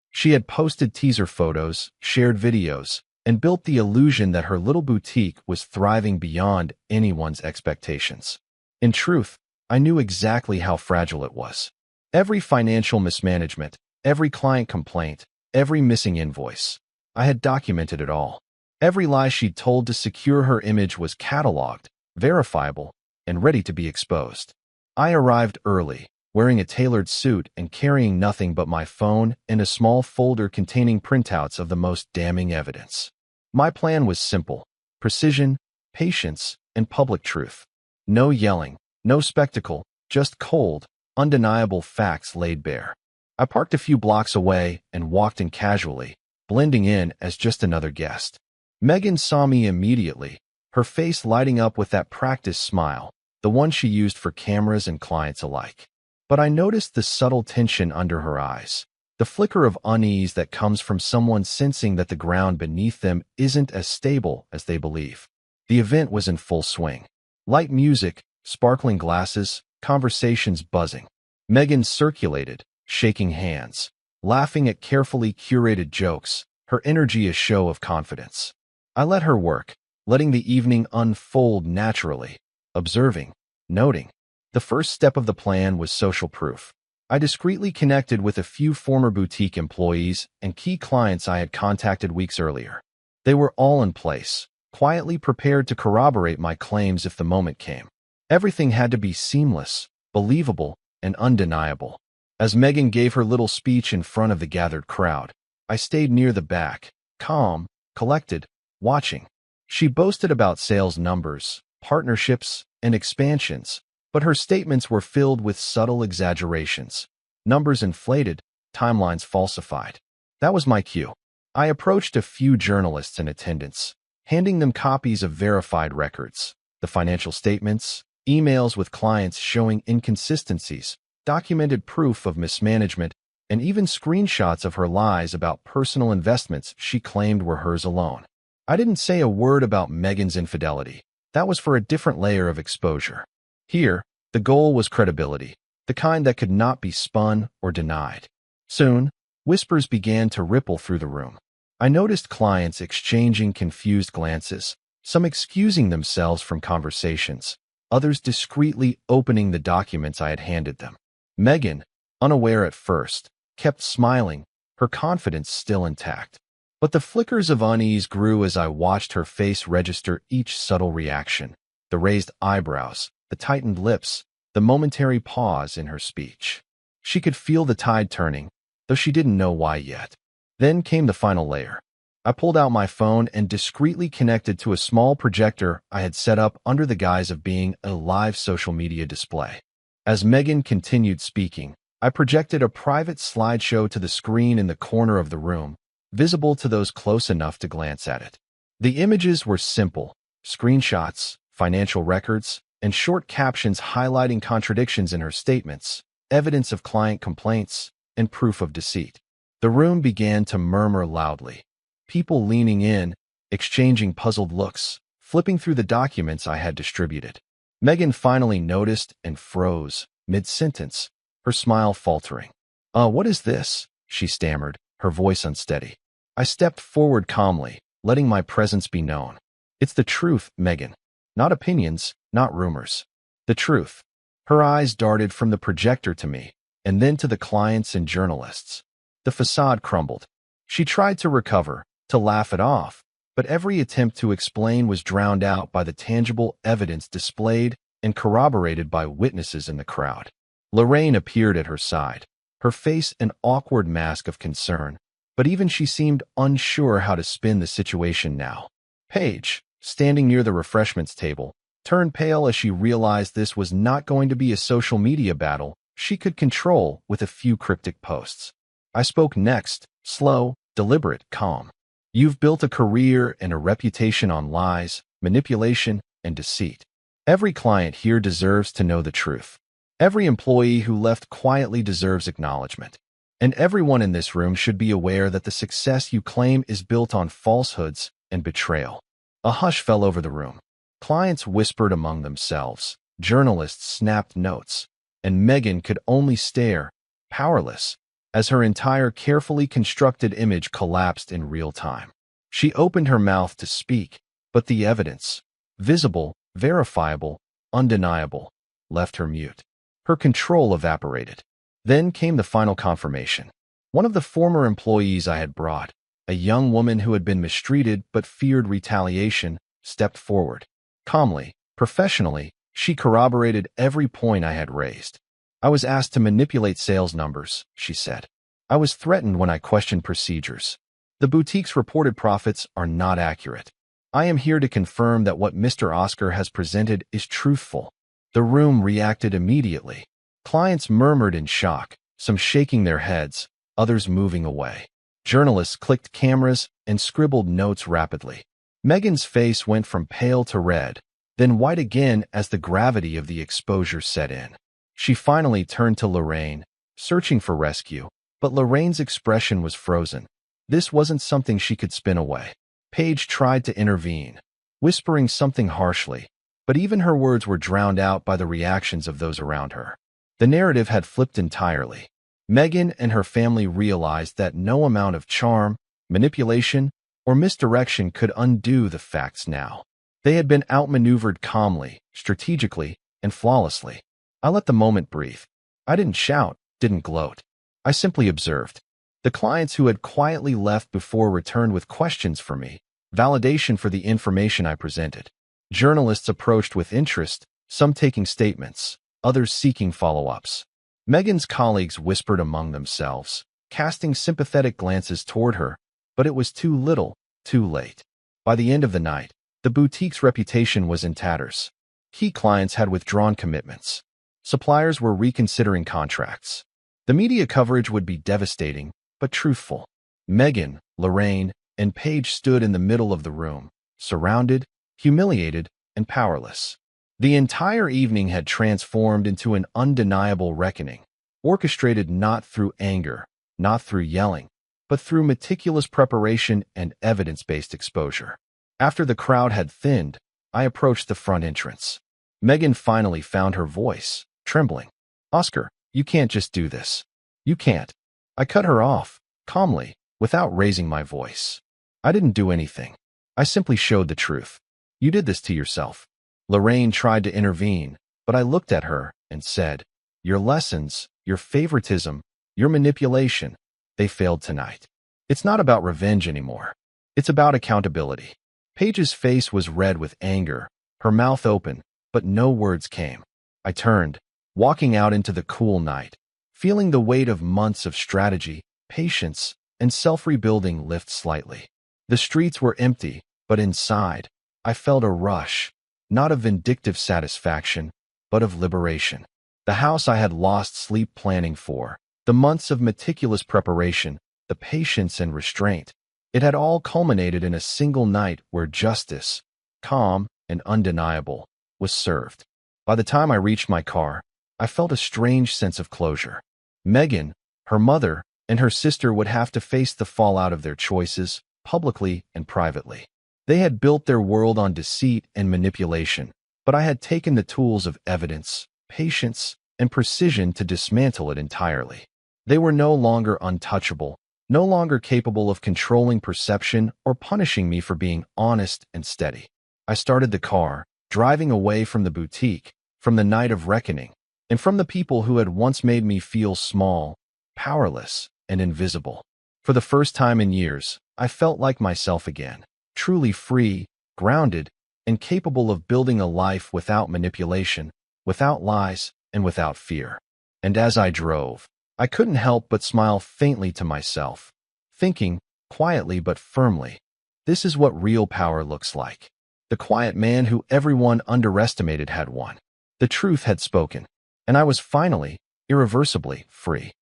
She had posted teaser photos, shared videos, and built the illusion that her little boutique was thriving beyond anyone's expectations. In truth, I knew exactly how fragile it was. Every financial mismanagement, every client complaint, every missing invoice. I had documented it all. Every lie she'd told to secure her image was cataloged, verifiable, and ready to be exposed. I arrived early, wearing a tailored suit and carrying nothing but my phone and a small folder containing printouts of the most damning evidence. My plan was simple: precision, patience, and public truth. No yelling, no spectacle, just cold, undeniable facts laid bare. I parked a few blocks away and walked in casually, blending in as just another guest. Megan saw me immediately, her face lighting up with that practiced smile, the one she used for cameras and clients alike. But I noticed the subtle tension under her eyes, the flicker of unease that comes from someone sensing that the ground beneath them isn't as stable as they believe. The event was in full swing. Light music, sparkling glasses, conversations buzzing. Megan circulated, shaking hands, laughing at carefully curated jokes, her energy a show of confidence. I let her work, letting the evening unfold naturally, observing, noting. The first step of the plan was social proof. I discreetly connected with a few former boutique employees and key clients I had contacted weeks earlier. They were all in place, quietly prepared to corroborate my claims if the moment came. Everything had to be seamless, believable, and undeniable. As Megan gave her little speech in front of the gathered crowd, I stayed near the back, calm, collected, watching. She boasted about sales numbers, partnerships, and expansions, But her statements were filled with subtle exaggerations. Numbers inflated, timelines falsified. That was my cue. I approached a few journalists in attendance, handing them copies of verified records, the financial statements, emails with clients showing inconsistencies, documented proof of mismanagement, and even screenshots of her lies about personal investments she claimed were hers alone. I didn't say a word about Megan's infidelity. That was for a different layer of exposure. Here, the goal was credibility, the kind that could not be spun or denied. Soon, whispers began to ripple through the room. I noticed clients exchanging confused glances, some excusing themselves from conversations, others discreetly opening the documents I had handed them. Megan, unaware at first, kept smiling, her confidence still intact. But the flickers of unease grew as I watched her face register each subtle reaction, the raised eyebrows, the tightened lips, the momentary pause in her speech. She could feel the tide turning, though she didn't know why yet. Then came the final layer. I pulled out my phone and discreetly connected to a small projector I had set up under the guise of being a live social media display. As Megan continued speaking, I projected a private slideshow to the screen in the corner of the room, visible to those close enough to glance at it. The images were simple: screenshots, financial records, and short captions highlighting contradictions in her statements, evidence of client complaints, and proof of deceit. The room began to murmur loudly. People leaning in, exchanging puzzled looks, flipping through the documents I had distributed. Megan finally noticed and froze, mid-sentence, her smile faltering. What is this?" she stammered, her voice unsteady. I stepped forward calmly, letting my presence be known. "It's the truth, Megan. Not opinions, not rumors. The truth." Her eyes darted from the projector to me, and then to the clients and journalists. The facade crumbled. She tried to recover, to laugh it off, but every attempt to explain was drowned out by the tangible evidence displayed and corroborated by witnesses in the crowd. Lorraine appeared at her side, her face an awkward mask of concern, but even she seemed unsure how to spin the situation now. Paige, standing near the refreshments table, turned pale as she realized this was not going to be a social media battle she could control with a few cryptic posts. I spoke next, slow, deliberate, calm. "You've built a career and a reputation on lies, manipulation, and deceit. Every client here deserves to know the truth. Every employee who left quietly deserves acknowledgement. And everyone in this room should be aware that the success you claim is built on falsehoods and betrayal." A hush fell over the room. Clients whispered among themselves, journalists snapped notes, and Megan could only stare, powerless, as her entire carefully constructed image collapsed in real time. She opened her mouth to speak, but the evidence, visible, verifiable, undeniable, left her mute. Her control evaporated. Then came the final confirmation. One of the former employees I had brought, a young woman who had been mistreated but feared retaliation, stepped forward. Calmly, professionally, she corroborated every point I had raised. "I was asked to manipulate sales numbers," she said. "I was threatened when I questioned procedures. The boutique's reported profits are not accurate. I am here to confirm that what Mr. Oscar has presented is truthful." The room reacted immediately. Clients murmured in shock, some shaking their heads, others moving away. Journalists clicked cameras and scribbled notes rapidly. Megan's face went from pale to red, then white again as the gravity of the exposure set in. She finally turned to Lorraine, searching for rescue, but Lorraine's expression was frozen. This wasn't something she could spin away. Paige tried to intervene, whispering something harshly, but even her words were drowned out by the reactions of those around her. The narrative had flipped entirely. Megan and her family realized that no amount of charm, manipulation, or misdirection could undo the facts now. They had been outmaneuvered calmly, strategically, and flawlessly. I let the moment breathe. I didn't shout, didn't gloat. I simply observed. The clients who had quietly left before returned with questions for me, validation for the information I presented. Journalists approached with interest, some taking statements, others seeking follow-ups. Megan's colleagues whispered among themselves, casting sympathetic glances toward her, but it was too little, too late. By the end of the night, the boutique's reputation was in tatters. Key clients had withdrawn commitments. Suppliers were reconsidering contracts. The media coverage would be devastating, but truthful. Megan, Lorraine, and Paige stood in the middle of the room, surrounded, humiliated, and powerless. The entire evening had transformed into an undeniable reckoning, orchestrated not through anger, not through yelling, but through meticulous preparation and evidence-based exposure. After the crowd had thinned, I approached the front entrance. Megan finally found her voice, trembling. "Oscar, you can't just do this. You can't." I cut her off, calmly, without raising my voice. "I didn't do anything. I simply showed the truth. You did this to yourself." Lorraine tried to intervene, but I looked at her and said, "Your lessons, your favoritism, your manipulation, they failed tonight. It's not about revenge anymore. It's about accountability." Paige's face was red with anger, her mouth open, but no words came. I turned, walking out into the cool night, feeling the weight of months of strategy, patience, and self-rebuilding lift slightly. The streets were empty, but inside, I felt a rush, not of vindictive satisfaction, but of liberation. The house I had lost sleep planning for, the months of meticulous preparation, the patience and restraint, it had all culminated in a single night where justice, calm and undeniable, was served. By the time I reached my car, I felt a strange sense of closure. Megan, her mother, and her sister would have to face the fallout of their choices, publicly and privately. They had built their world on deceit and manipulation, but I had taken the tools of evidence, patience, and precision to dismantle it entirely. They were no longer untouchable, no longer capable of controlling perception or punishing me for being honest and steady. I started the car, driving away from the boutique, from the night of reckoning, and from the people who had once made me feel small, powerless, and invisible. For the first time in years, I felt like myself again, truly free, grounded, and capable of building a life without manipulation, without lies, and without fear. And as I drove, I couldn't help but smile faintly to myself, thinking, quietly but firmly, this is what real power looks like. The quiet man who everyone underestimated had won. The truth had spoken, and I was finally, irreversibly, free.